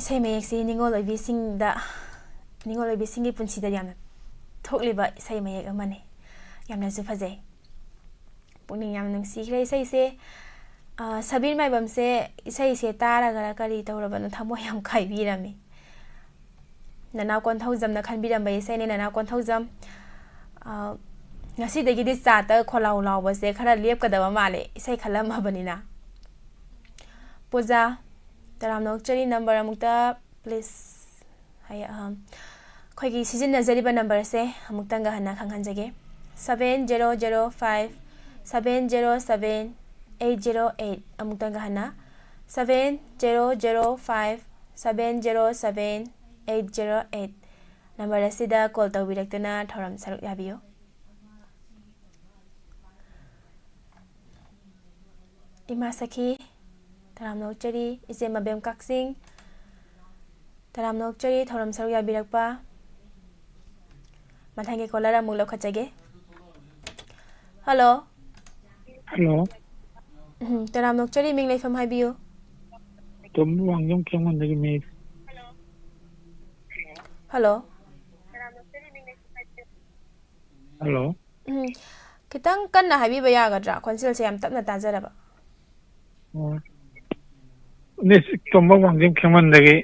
ꯏꯁꯩ ꯃꯌꯦꯛꯁꯤ ꯅꯤꯡꯉꯣꯜ ꯑꯣꯏꯕꯤꯁꯤꯡꯗ ꯅꯤꯡꯉꯣꯜ ꯑꯣꯏꯕꯤꯁꯤꯡꯒꯤ ꯄꯨꯟꯁꯤꯗ ꯌꯥꯝꯅ ꯊꯣꯛꯂꯤꯕ ꯏꯁꯩ ꯃꯌꯦꯛ ꯑꯃꯅꯤ ꯌꯥꯝꯅꯁꯨ ꯐꯖꯩ ꯄꯨꯛꯅꯤꯡ ꯌꯥꯝ ꯅꯨꯡꯁꯤꯈ꯭ꯔꯦ ꯏꯁꯩꯁꯦ ꯁꯕꯤꯔ ꯃꯥꯏꯕꯝꯁꯦ ꯏꯁꯩꯁꯦ ꯇꯥꯔꯒ ꯀꯔꯤ ꯇꯧꯔꯕꯅꯣ ꯊꯃꯣꯏ ꯌꯥꯝ ꯀꯥꯏꯕꯤꯔꯝꯃꯤ ꯅꯅꯥꯎ ꯀꯣꯟꯊꯧꯖꯝꯅ ꯈꯟꯕꯤꯔꯝꯕ ꯏꯁꯩꯅꯤ ꯅꯅꯥꯎ ꯀꯣꯟꯊꯧꯖꯝ ꯉꯁꯤꯗꯒꯤꯗꯤ ꯆꯥꯇ ꯈꯣꯜꯂꯥꯎ ꯂꯥꯎꯕꯁꯦ ꯈꯔ ꯂꯦꯞꯀꯗꯕ ꯃꯥꯜꯂꯦ ꯏꯁꯩ ꯈꯜꯂꯝꯃꯕꯅꯤꯅ ꯄꯨꯖꯥ ꯇꯔꯥꯝꯅ ꯑꯣꯛꯆꯔꯤ ꯅꯝꯕꯔ ꯑꯃꯨꯛꯇ ꯄ꯭ꯂꯤꯖ ꯑꯩꯈꯣꯏꯒꯤ ꯁꯤꯖꯤꯟꯅꯖꯔꯤꯕ ꯅꯝꯕꯔꯁꯦ ꯑꯃꯨꯛꯇꯪꯒ ꯍꯟꯅ ꯈꯪꯍꯟꯖꯒꯦ 7005 707 808 ꯑꯃꯨꯛꯇꯪꯒ ꯍꯟꯅ 7005 707 808 ꯅꯝꯕꯔ ꯑꯁꯤꯗ ꯀꯣꯜ ꯇꯧꯕꯤꯔꯛꯇꯨꯅ ꯊꯧꯔꯝ ꯁꯔꯨꯛ ꯌꯥꯕꯤꯌꯨ ꯏꯃꯥ ꯁꯈꯤ ꯇꯔꯥꯝꯅ ꯑꯣꯛꯆꯔꯤ ꯏꯆꯦ ꯃꯕꯦꯝ ꯀꯛꯆꯤꯡ ꯇꯔꯥꯝꯅ ꯑꯣꯛꯆꯔꯤ ꯊꯧꯔꯝ ꯁꯔꯨꯛ ꯌꯥꯕꯤꯔꯛꯄ ꯃꯊꯪꯒꯤ ꯀꯣꯂꯔ ꯑꯃꯨꯛ ꯂꯧꯈꯠꯆꯒꯦ ꯍꯜꯂꯣ ꯍꯜꯂꯣ ꯇꯔꯥꯝꯅ ꯑꯣꯛꯆꯔꯤ ꯃꯤꯡ ꯂꯩꯐꯝ ꯍꯥꯏꯕꯤꯌꯨ ꯇꯣꯝ ꯋꯥꯡꯖꯝ ꯈꯦꯡꯃꯟꯗꯒꯤ ꯃꯤ ꯍꯜꯂꯣ ꯍꯜꯂꯣ ꯈꯤꯇꯪ ꯀꯟꯅ ꯍꯥꯏꯕꯤꯕ ꯌꯥꯒꯗ꯭ꯔꯥ ꯈꯣꯟꯖꯦꯜꯁꯦ ꯌꯥꯝ ꯇꯞꯅ ꯇꯥꯖꯔꯕ ꯑꯣ ꯇꯣꯝꯕ ꯋꯥꯡꯖꯝ ꯈꯦꯡꯃꯟꯗꯒꯤ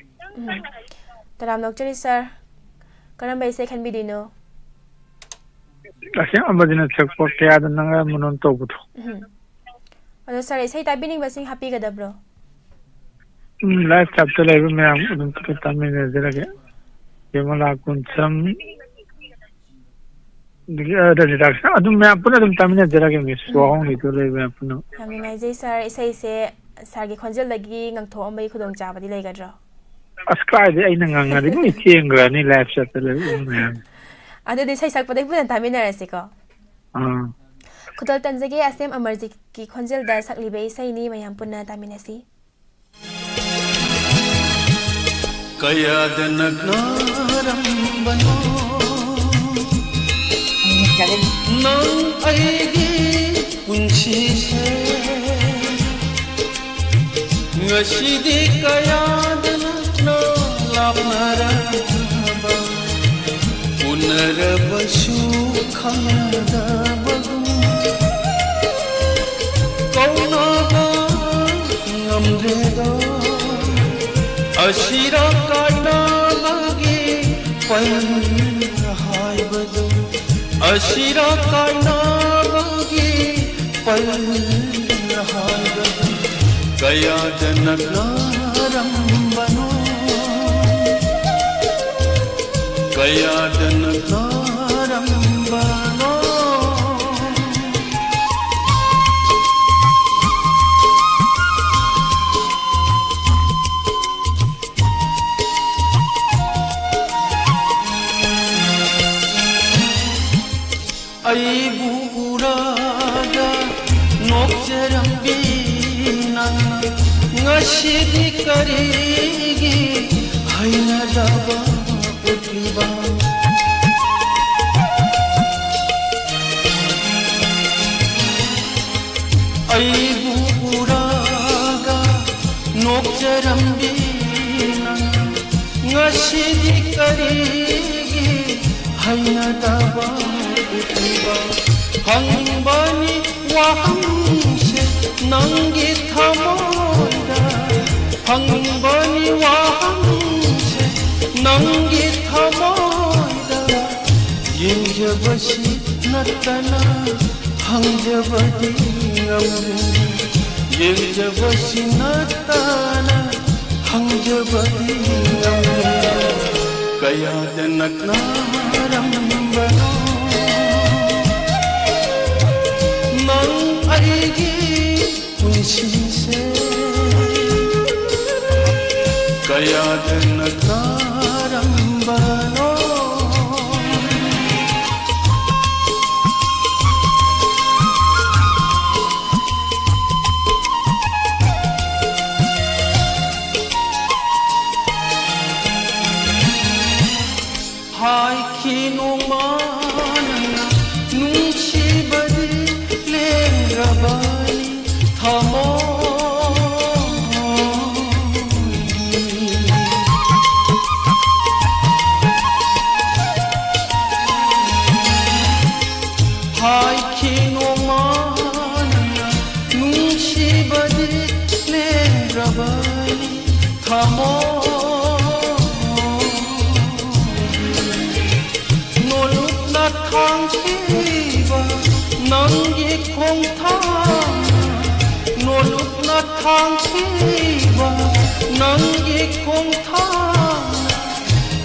ꯇꯔꯥꯝꯅ ꯑꯣꯛꯆꯔꯤ ꯁꯥꯔ ꯀꯔꯝꯕ ꯏꯁꯩ ꯈꯟꯕꯤꯔꯤꯅꯣ ꯑꯁꯦꯡꯕꯗꯤꯅ ꯁꯛꯄ ꯀꯌꯥꯗ ꯅꯪꯒ ꯃꯅꯣꯟ ꯇꯧꯕꯗꯣ ꯑꯗꯣ ꯁꯥꯔ ꯏꯁꯩ ꯇꯥꯕꯤꯅꯤꯡꯕꯁꯤꯡ ꯍꯥꯞꯄꯤꯒꯗꯕ꯭ꯔꯣ ꯂꯥꯏꯐ ꯆꯥꯞꯇ ꯂꯩꯕ ꯃꯌꯥꯝ ꯑꯗꯨꯝ ꯇꯥꯃꯤꯟꯅꯖꯔꯒꯦ ꯌꯦꯃꯂꯥ ꯀꯨꯟꯁꯝ ꯔꯖꯤꯗꯥꯛꯁ ꯑꯗꯨꯝ ꯃꯌꯥꯝ ꯄꯨꯟꯅ ꯑꯗꯨꯝ ꯇꯥꯃꯤꯟꯅꯖꯔꯒꯦ ꯃꯤꯁ ꯋꯥꯍꯣꯡꯒꯤꯗꯣ ꯂꯩꯕ ꯃꯌꯥꯝ ꯄꯨꯟꯅ ꯌꯥꯝ ꯅꯨꯡꯉꯥꯏꯖꯩ ꯁꯥꯔ ꯏꯁꯩꯁꯦ ꯁꯥꯔꯒꯤ ꯈꯣꯟꯖꯦꯜꯗꯒꯤ ꯉꯪꯊꯣꯛꯑꯝꯕꯒꯤ ꯈꯨꯗꯣꯡꯆꯥꯕꯗꯤ ꯂꯩꯒꯗ꯭ꯔꯣ ꯑꯁ ꯀꯥꯏꯗꯩ ꯑꯩꯅ ꯉꯪꯉꯗꯤ ꯂꯣꯏ ꯆꯦꯟꯈ꯭ꯔꯅꯤ ꯂꯥꯏꯐ ꯆꯥꯞꯇ ꯂꯩꯕ ꯃꯌꯥꯝ ꯑꯗꯨꯗꯤ ꯏꯁꯩ ꯁꯛꯄꯗꯩ ꯄꯨꯟꯅ ꯇꯥꯃꯤꯟꯅꯔꯁꯤꯀꯣ ꯈꯨꯗꯣꯜ ꯇꯝꯖꯒꯦ ꯑꯁꯦꯝ ꯑꯃꯔꯖꯤꯠꯀꯤ ꯈꯣꯟꯖꯦꯜꯗ ꯁꯛꯂꯤꯕ ꯏꯁꯩꯅꯤ ꯃꯌꯥꯝ ꯄꯨꯟꯅ ꯇꯥꯃꯤꯟꯅꯁꯤ ꯀꯌꯥꯗ ꯅꯛꯅꯔꯝꯕꯅꯣ ꯅꯪ ꯑꯩꯒꯤ ꯄꯨꯟꯁꯤꯁꯦ ꯉꯁꯤꯗꯤ ꯀꯌꯥꯗ ꯅꯛꯅ ꯂꯥꯞꯅꯔꯕ ꯎꯅꯔꯕꯁꯨ ꯈꯪꯅꯗꯕꯒꯨꯝ ꯀꯧꯅꯕ ꯉꯝꯗ꯭ꯔꯦꯗꯣ ꯑꯁꯤꯔ ꯀꯥꯏꯅꯕꯒꯤ ꯄꯩ ꯍꯥꯏꯕꯗꯨ ꯑꯁꯤꯔ ꯀꯥꯏꯅꯕꯒꯤ ꯄꯩ ꯍꯥꯏꯕꯗꯨ ꯀꯌꯥꯗ ꯅꯛꯅꯔꯝꯕꯅꯣ ꯀꯌꯥꯗ ꯅꯛꯅꯔꯝꯕꯅꯣ ꯑꯩꯕꯨ ꯎꯔꯒ ꯅꯣꯛꯆꯔꯝꯕꯤ ꯅꯪꯅ ꯉꯁꯤꯗꯤ ꯀꯔꯤꯒꯤ ꯍꯩꯅꯗꯕ ꯎꯠꯂꯤꯕ ꯑꯩꯕꯨ ꯎꯔꯒ ꯅꯣꯛꯆꯔꯝꯕꯤ ꯅꯪꯅ ꯉꯁꯤꯗꯤ ꯀꯔꯤꯒꯤ ꯍꯩꯅꯗꯕ ꯍꯪꯕꯅꯤ ꯋꯥꯍꯪꯁꯦ ꯅꯪꯒꯤ ꯊꯃꯣꯏꯗ ꯍꯪꯕꯅꯤ ꯋꯥꯍꯪꯁꯦ ꯅꯪꯒꯤ ꯊꯃꯣꯏꯗ ꯌꯦꯡꯖꯕꯁꯤ ꯅꯠꯇꯅ ꯍꯪꯖꯕꯗꯤ ꯉꯝꯗꯦ ꯌꯦꯡꯖꯕꯁꯤ ꯅꯠꯇꯅ ꯍꯪꯖꯕꯗꯤ ꯉꯝꯗꯦ ꯀꯌꯥꯗ ꯅꯛꯅꯔꯝꯕꯅꯣ ꯅꯪ ꯑꯩꯒꯤ ꯄꯨꯟꯁꯤꯁꯦ ꯀꯌꯥꯗ ꯅꯛꯅꯔꯝꯕꯅꯣ 하이키노 마나나 눈치바디 랭라바니 타모니 ꯂꯦꯡꯗ꯭ꯔꯕꯅꯤ ꯅꯣꯂꯨꯛꯅ ꯊꯥꯡꯈꯤꯕ ꯅꯪꯒꯤ ꯈꯣꯡꯊꯥꯡ ꯅꯣꯂꯨꯛꯅ ꯊꯥꯡꯈꯤꯕ ꯅꯪꯒꯤ ꯈꯣꯡꯊꯥꯡ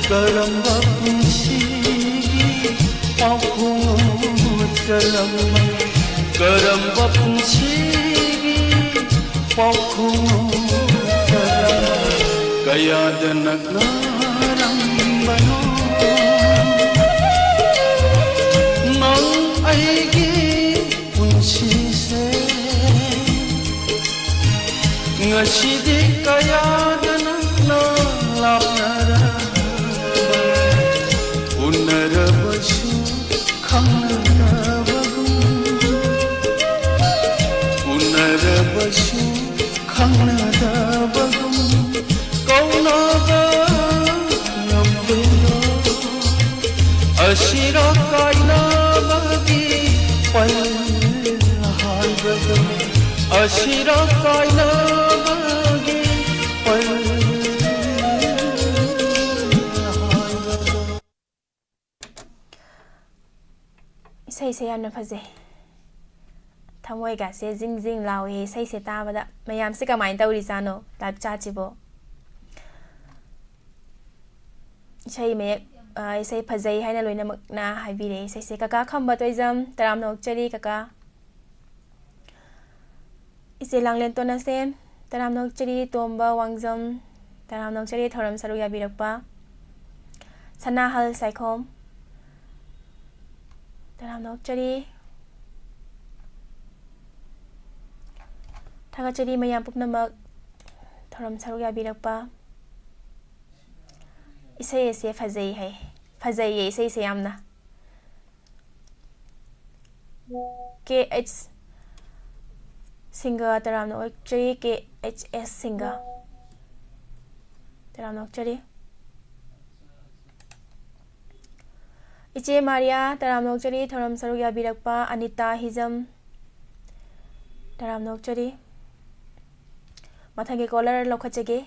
ꯀꯔꯝꯕ ꯄꯨꯟꯁꯤꯒꯤ ꯄꯥꯎꯈꯣꯡ ꯆꯠꯂꯝꯕ ꯀꯔꯝꯕ ꯄꯨꯟꯁꯤꯒꯤ ꯄꯥꯎꯈꯣꯡ ꯆꯠꯂꯝꯕ ꯀꯌꯥꯗ ꯅꯛꯅꯔꯝꯕꯅꯣ ꯅꯪ ꯑꯩꯒꯤ ꯄꯨꯟꯁꯤꯁꯦ ꯉꯁꯤꯗꯤ ꯀꯌꯥꯗ ꯅꯛꯅ ꯂꯥꯞꯅꯔꯕ ꯎꯅꯔꯕꯁꯨ ꯈꯪꯅꯗꯕꯒꯨം ꯎꯅꯔꯕꯁꯨ ꯈꯪꯅꯗꯕꯒꯨꯝ ꯀꯧꯅꯕ ꯉꯝꯗꯦꯗꯣ ꯑꯁꯤꯔ ꯀꯥꯏꯅꯕꯒꯤ ꯄꯜ ꯍꯥꯏꯕꯗꯣ ꯑꯁꯤꯔ ꯀꯥꯏꯅꯕꯒꯤ ꯄꯜ ꯍꯥꯏꯕꯗꯣ ꯏꯁꯩꯁꯦ ꯌꯥꯝꯅ ꯐꯖꯩ ꯊꯃꯣꯏꯒꯥꯁꯦ ꯖꯤꯡ ꯖꯤꯡ ꯂꯥꯎꯋꯦ ꯏꯁꯩꯁꯦ ꯇꯥꯕꯗ ꯃꯌꯥꯝꯁꯦ ꯀꯃꯥꯏꯅ ꯇꯧꯔꯤꯖꯥꯠꯅꯣ ꯂꯥꯏꯞ ꯆꯥꯠꯁꯤꯕꯣ ꯏꯁꯩ ꯃꯌꯦꯛ ꯏꯁꯩ ꯐꯖꯩ ꯍꯥꯏꯅ ꯂꯣꯏꯅꯃꯛꯅ ꯍꯥꯏꯕꯤꯔꯦ ꯏꯁꯩꯁꯦ ꯀꯀꯥ ꯈꯝꯕ ꯇꯣꯏꯖꯝ ꯇꯔꯥꯝꯅ ꯑꯣꯛꯆꯔꯤ ꯀꯀꯥ ꯏꯆꯦ ꯂꯥꯡꯂꯦꯟ ꯇꯣꯟꯅꯁꯦꯝ ꯇꯔꯥꯝꯅ ꯑꯣꯛꯆꯔꯤ ꯇꯣꯝꯕ ꯋꯥꯡꯖꯝ ꯇꯔꯥꯝꯅ ꯑꯣꯛꯆꯔꯤ ꯊꯧꯔꯝ ꯁꯔꯨꯛ ꯌꯥꯕꯤꯔꯛꯄ ꯁꯅꯥꯍꯜ ꯁꯥꯏꯈꯣꯝ ꯇꯔꯥꯝꯅ ꯑꯣꯛꯆꯔꯤ ꯊꯥꯒꯠꯆꯔꯤ ꯃꯌꯥꯝ ꯄꯨꯝꯅꯃꯛ ꯊꯧꯔꯝ ꯁꯔꯨꯛ ꯌꯥꯕꯤꯔꯛꯄ ꯏꯁꯩ ꯑꯁꯦ ꯐꯖꯩ ꯍꯥꯏ ꯐꯖꯩꯌꯦ ꯏꯁꯩꯁꯦ ꯌꯥꯝꯅ KH ꯁꯤꯡꯒ ꯇꯔꯥꯝꯅ ꯑꯣꯛꯆꯔꯤ KHS ꯁꯤꯡꯒ ꯇꯔꯥꯝꯅ ꯑꯣꯛꯆꯔꯤ ꯏꯆꯦ ꯃꯥꯔꯤꯌꯥ ꯇꯔꯥꯝꯅ ꯑꯣꯛꯆꯔꯤ ꯊꯧꯔꯝ ꯁꯔꯨꯛ ꯌꯥꯕꯤꯔꯛꯄ ꯑꯅꯤꯇꯥ ꯍꯤꯖꯝ ꯇꯔꯥꯝꯅ ꯑꯣꯛꯆꯔꯤ ꯃꯊꯪꯒꯤ ꯀꯣꯂꯔ ꯂꯧꯈꯠꯆꯒꯦ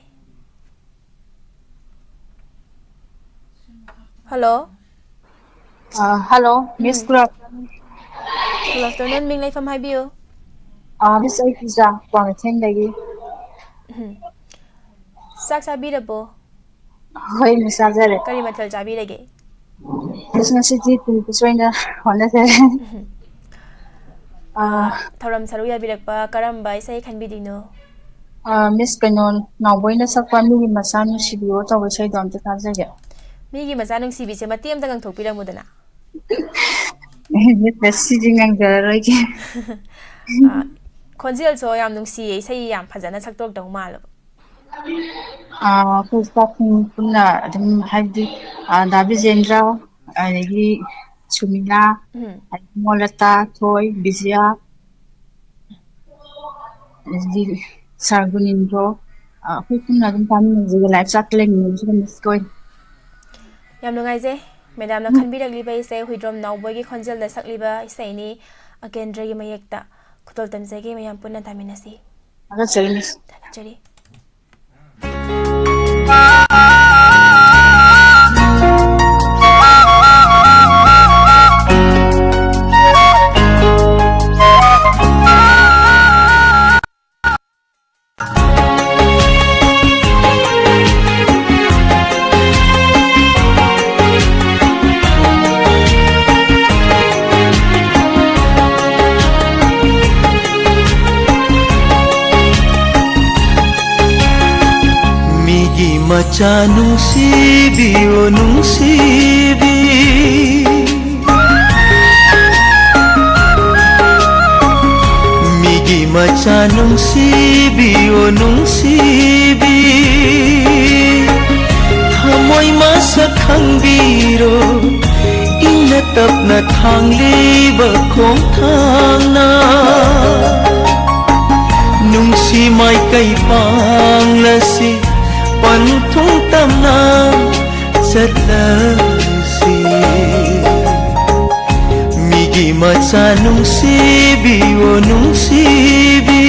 hello Hello, Miss Club. Good afternoon ꯃꯤꯡ ꯂꯩꯐꯝ ꯍꯥꯏꯕꯤꯌꯨ Miss Afiza, Kwangtheng lagi. ꯆꯥꯛ ꯆꯥꯕꯤꯔꯕꯣ Hoy, Miss Azare. ꯀꯔꯤ ꯃꯊꯦꯜ ꯆꯥꯕꯤꯔꯒꯦ Miss Nasiti, Tusoina, Honest. ꯊꯧꯔꯝ ꯁꯔꯨꯛ ꯌꯥꯕꯤꯔꯛꯄ ꯀꯔꯝꯕ ꯏꯁꯩ ꯈꯟꯕꯤꯔꯤꯅꯣ Miss Penon, now boyna sa family masano si Bio to say don't take ꯃꯤꯒꯤ ꯃꯆꯥ ꯅꯨꯡꯁꯤꯕꯤꯁꯦ ꯃꯇꯦꯛ ꯑꯃꯇ ꯉꯪꯊꯣꯛꯄꯤꯔꯝꯃꯨꯗꯅ Miss Sitting and Garage. ꯈꯣꯟꯖꯦꯜꯁꯨ ꯌꯥꯝ ꯅꯨꯡꯁꯤꯌꯦ ꯏꯁꯩ ꯌꯥꯝ ꯐꯖꯅ ꯁꯛꯇꯣꯛꯇꯧ ꯃꯥꯜꯂꯕ Who's talking Puna, Hadi, Dabi Zendra, Alegi, Sumila, Molata, Toy, Bizia, Sargunindro, who can have come with the life settling Miss Going. ꯌꯥꯝ ꯅꯨꯡꯉꯥꯏꯖꯩ ꯃꯦꯗꯥꯝꯅ ꯈꯟꯕꯤꯔꯛꯂꯤꯕ ꯏꯁꯩ ꯍꯨꯏꯗ꯭ꯔꯣꯝ ꯅꯥꯎꯕꯒꯤ ꯈꯣꯟꯖꯦꯜꯗ ꯁꯛꯂꯤꯕ ꯏꯁꯩꯅꯤ ꯑꯀꯦꯟꯗ꯭ꯔꯒꯤ ꯃꯌꯦꯛꯇ ꯈꯨꯗꯣꯜ ꯇꯝꯖꯒꯦ ꯃꯌꯥꯝ ꯄꯨꯟꯅ ꯇꯥꯃꯤꯟꯅꯁꯤ ꯊꯥꯒꯠꯆꯔꯤ Macha nungsibi o nungsibi Migi macha nungsibi o nungsibi Hamoy masakhang biro Ina tap na thangliba khong thang na Nungsi mai kai pang lasi Panthung tamna satlasi Migi macha nungsibi o nungsibi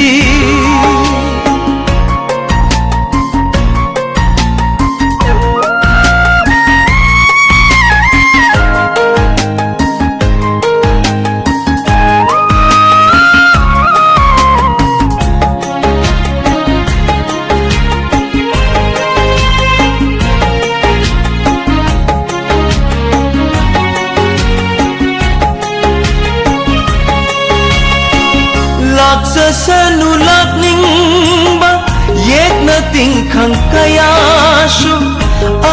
kayashu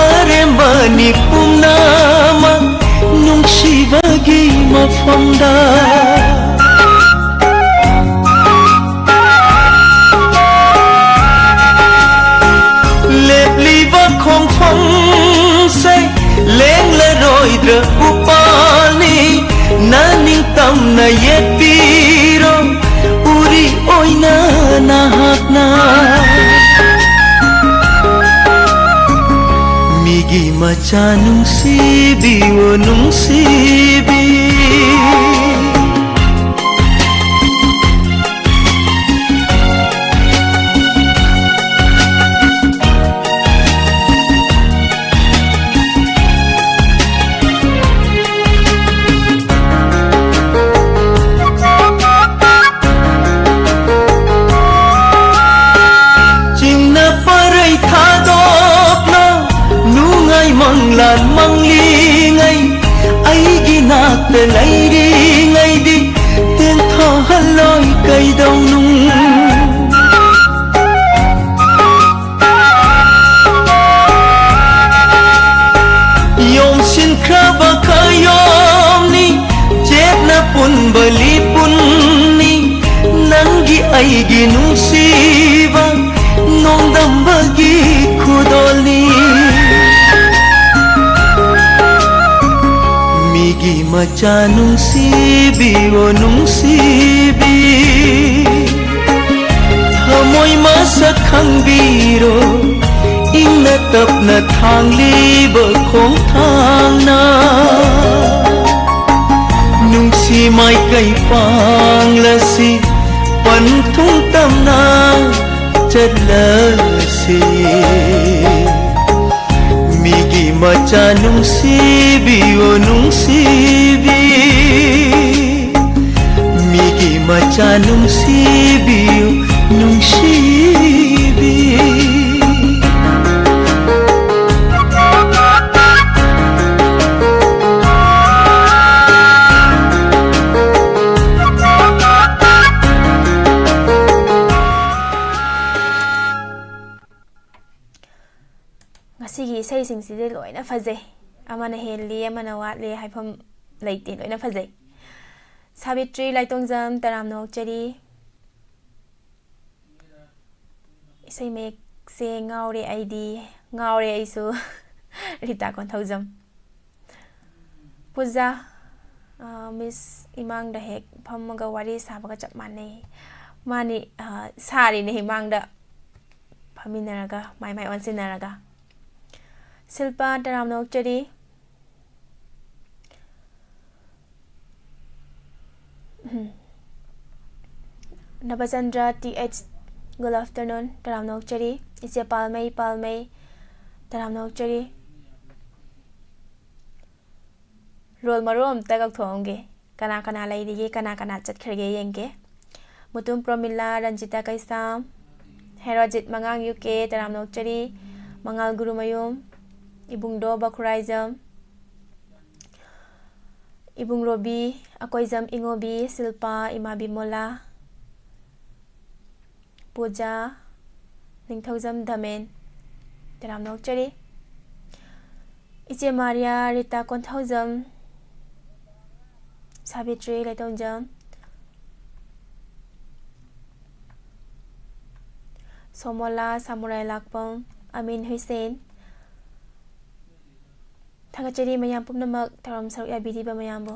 arembani pumnama nungsibagi mafamda lepliva khong phong say leng la roi dra upani naning tam na yepiro uri oina nahakna migi macha nungsibi o nungsibi lan mangli ngai ai gi nak te lai ri ngai di ten tho haloi kai dong nung yom sin kra ba ka yom ni jet na pun bali pun ni nang gi ai gi nung si ba nong dam ba gi khudoli migi macha nungsibi o nungsibi thamoy masak hangbiro ingna tapna thangliba khong thangna nungsi mai kai panglasi panthung tamna chalasi migi macha nungsibi o nungsibi migi macha nungsibi o nungsibi Sigi isay singside loina fazay amana heli amana watli haifam laiti loina fazay Savitri Laitongzam taramnok chari isay mek se ngaure ID ngaure aisu Rita Konthozam Puja Miss Imang da hek phamaga wari sabaga chap manai mani sari ne himang da phaminaraga mai onsinaraga Silpa taramnok chari Nabachandra TH good afternoon taramnok chari ise palmai taramnok chari rol marom tagak thongge kana laidi kana chatkhirge yenge mutum promilla ranjita kaisam herojit mangang UK taramnok chari mangal guru mayum Ibung Do Bakuraizam Ibung Robi Akoizam Ingobi Silpa Imabi Mola Puja Ningthozam Damen Taramnok Chari Iche Maria Rita Konthozam Savitri Laitongzam Somola Samurai Lakpong Amin Hussein Thangachari mayam pumnamak tharam saruk yabidi ba mayambo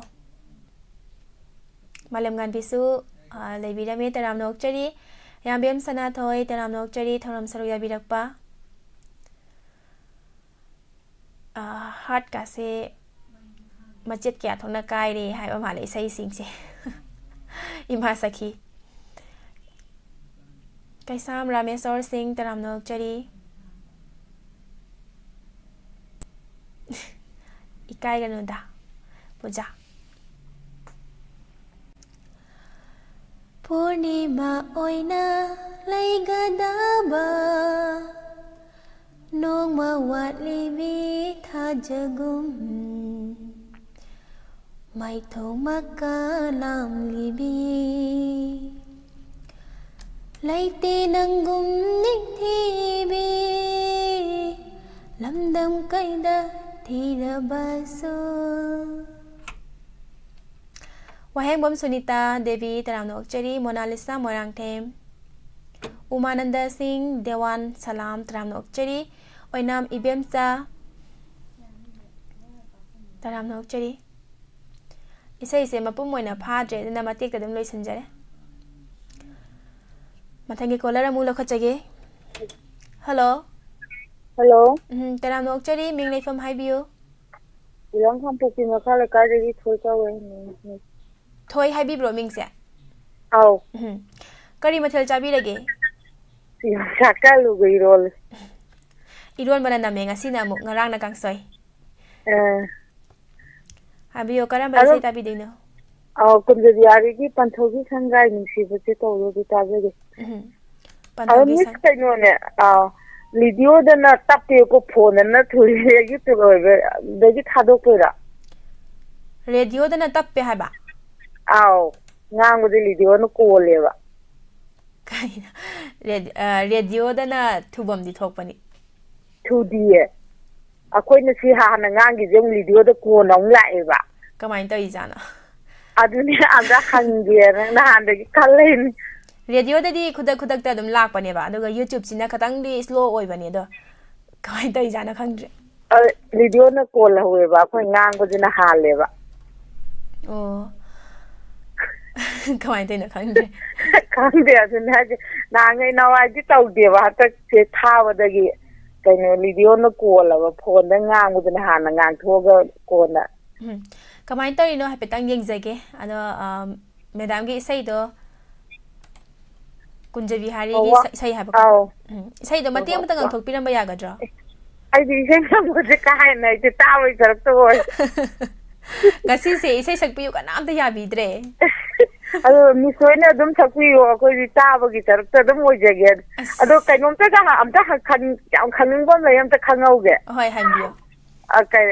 Malam gan bisu leibidame taramnok chari yambem sana thoi taramnok chari tharam saruk yabirakpa heart ka se machet kya thona kai re hai ba male sai sing se ima sakhi kaisam Rameswar Singh taramnok chari ikai ganuda puja Purnima oina laigadaba Nongma watlibi thajagum Mai thong makalam libi Laite nangum niktibi Pandam kaida thirabasu วาแห่งบอมสุนิตาเดวีตรามนกเจรีโมนาลิซามวยรังเทมอุมานันดาสิงห์เดวันสลามตรามนกเจรีโอยนามอิเบมซาตรามนกเจรีอิเซอิเซมาปุ่มมวยนาพาเจดนามาติกกระดมลอยสันเจเรมาทางกีโกลารามูลเขาจะเกฮัลโหล Hello ตรามนกเจรีมิงในฟอร์มไฮบิว ilang kampo pinakala ka dili thoy ka we ถอยไฮบิบโรมิงเสีย aw กะรีมาเทลจาบีเลยเก siya saka lu gairol อีรวนบันนาเมงาซินามุงารางนากังซอย ฮาบิโอกะรัมบาเซตาบีเดโน kun de diari ki panthogi sangai ni si bche to ro ta be ge ปัน aw ทอกิ miss สัน kai no ne video da na tape ko phone na thuri gi to be de gi thadok pera เรดิโอดนะตับไปให้บะ aw ngang go de video no ko le ba ไกนะเรดิโอดนะทุบอมดิทอกปะนี่ 2D akhoi na si ha na ngang gi jeng video da ko nong lai ba ก็ไม่ต่ออีจานะ aduni anda hangi na hande gi kallen เรดิโอดีคุดักแต่ดมลากปะเนี่ยบะแล้วก็ YouTube สินะกะตังดีสโลว์โอยปะเนี่ยเด้อก็ไม่ต่ออีจานะคังเจ video na ko la we ba khoi ngang go jina ha le ba โอ้ก็ไม่ต่อนะคังเจ khang de jina na ngai na wa ji tau de ba ta che tha wa da gi kai no video na ko la ba phone da ngang go jina ha na ngang tho ga ko na ก็ไม่ต่ออีโนให้ไปตั้งยิงใจเกอันนั้นเมดามกีใส่ตัวกุญแจวิหารีกีใส่ให้ปะใส่ตัวมาเตี้ยมันตั้งกันถูกปีนันบยากระจ้ะ ai di sen na mo je kai na je ta wa sarak toกะสิเสใส่สักปีอยู่กันน้ำตะยาบีเดร ado mi soina dum thakui yo ko ji ta ba gi sarak to dum mo je ge ado kai nom ta ga am ta khan ba mai am ta khangau ge หอยหันเดียว kai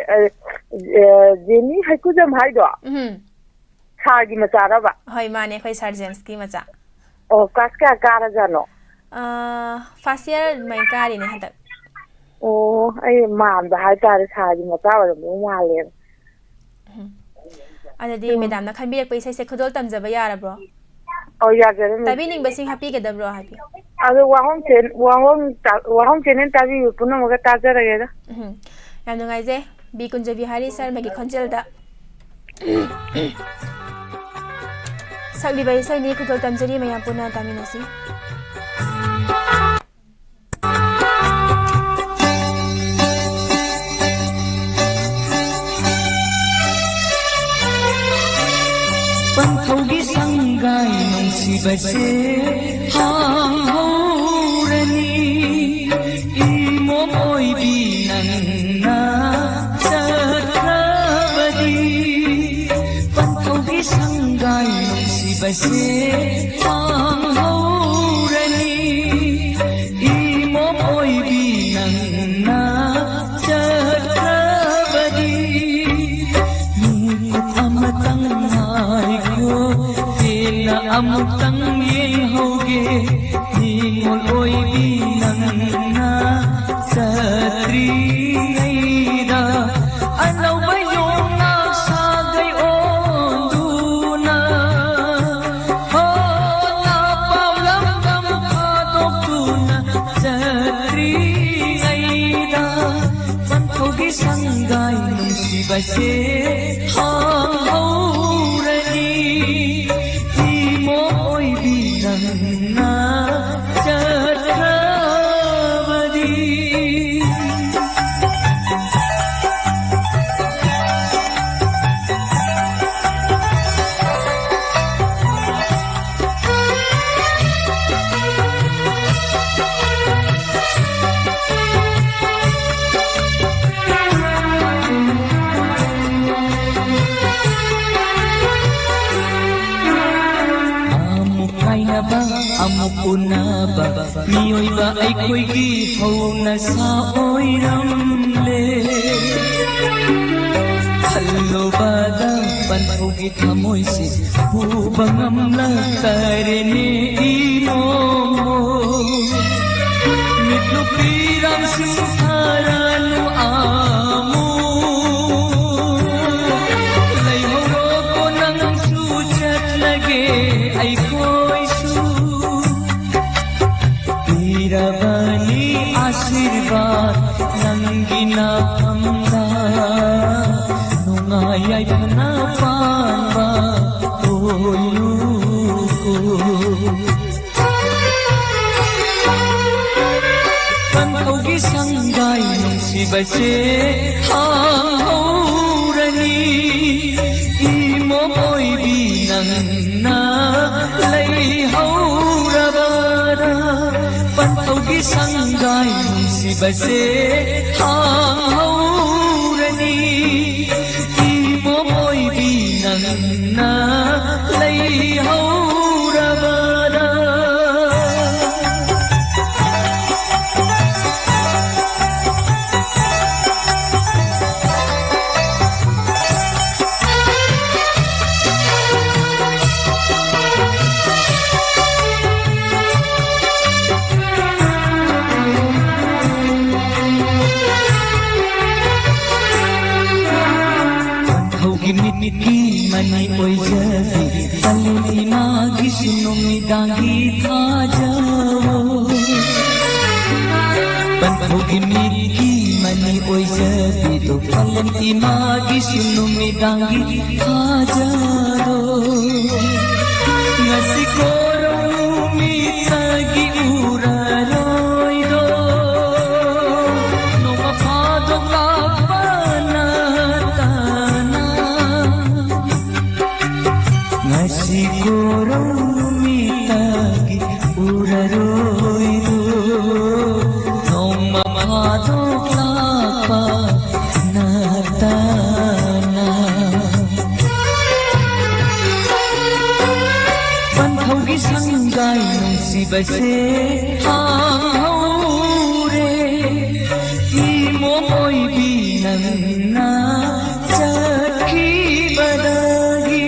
jeni hai ku jam hai do sa gi ma cha ra ba หอยมาเนี่ยหอยซาร์เจนสกี้มาจาก o kas ka ka ra ja no ฟาเซียร์ไม่กล้าดีเนี่ยฮันต o ai man ba hai ta sa gi ma cha ba mo ma le อันนี้เมดามนะคันบีเด็กไปใส่เซ็กขดลตำจะไปยาละบรอ o ya ge แต่บีนิ่งไปซิงแฮปปี้กันดับรอแฮปปี้ ado wa hong chen ta bi pu no mo ga ta ja ra ge da ยามยังไงเจ้บีกุญแจวิหารีซาร์มากี่คอนเจลดะสักดีไปใส่นี้ขดลตำจะดีมายามปุ่นนาตามินาซี Panthogi sangai nong si base hang horani imom oi binan na sarabadi Panthogi sangai nong si base hang horani imom oi binan na sarabadi amatang na amutang yeng hoge hingol oi binang na sa tri ngaida anaw ba yung nasagay on duna ho na paulamdam kadok duna sa tri ngaida panthogi sanggay nung si base Unaba miyoy ba ay ko'y gihaw na sa oiramle Halo ba da panhugit hamoy si hubang amla karene imo Mitlupiram simharano hamu lai horo ko nang su chat lage ai koi su tirabani ashirwad nangi na amda nungai ai phana panwa oyu Panthaugi sangai nungsibase haurani imo oibi nangna lai haurabara Panthaugi sangai nungsibase haurani imo oibi nangna lai haurabara Mitki mani oijabi Taluni magi sunumi dangi thajawo Panhugi mitki mani oijabi to Taluni magi sunumi dangi thajawo Ngasi korong mitagi uraroi do Noma padok lakpana Ngasi korong mitagi uraroi do Noma padok lapa natana Panthaugi sangai nungsibase haure imo oibi nangna chakhi badagi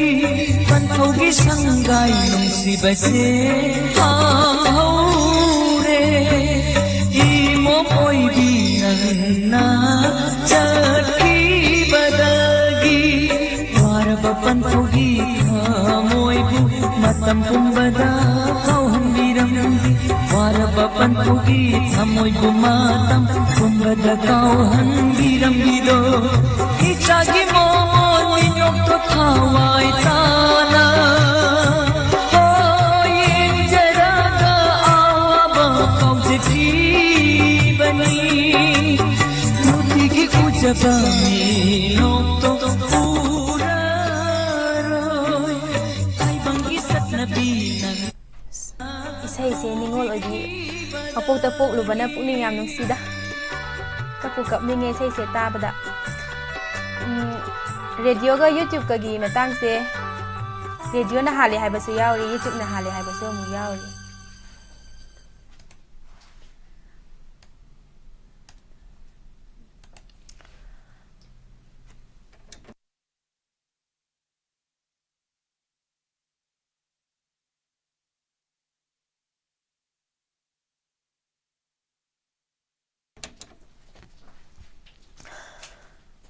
Panthaugi sangai nungsibase haure imo oibi nangna chakhi badagi waraba Panthaugi hamoibu matam pumbada kauhanbiramdi waraba Panthaugi hamoibu matam pumbada kauhanbiramdi do ichagi momo ninyok to thawai tana hoyin jaraga awaba kaujeti bani nutigi ujaba minok to uraroi ai bangi satnabi nang Isai-se ningol oibi mapok-tapok lubana pukning yam nungsida tapuk kapninge isai-se tabada radio ga YouTube ka gi matang se radio na hale haibasu yauri YouTube na hale haibasu mu yauri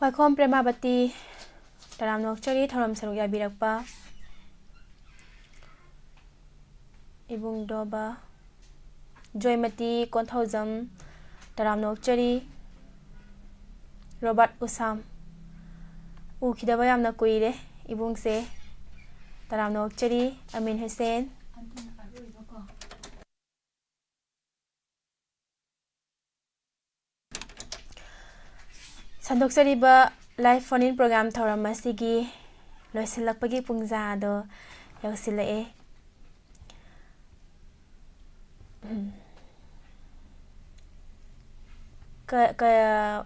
Waikhom Premabati Taram Nokchari Thoram Saruk Yabirakpa Ibung Doba Joymati Konthaujam Taram Nokchari Robert Usam Ukidaba Yamna Kuire Ibung Se Taram Nokchari Amin Hussein Sandoksariba live phone-in program thoram asigi loisilakpagi pungja do yausilae ka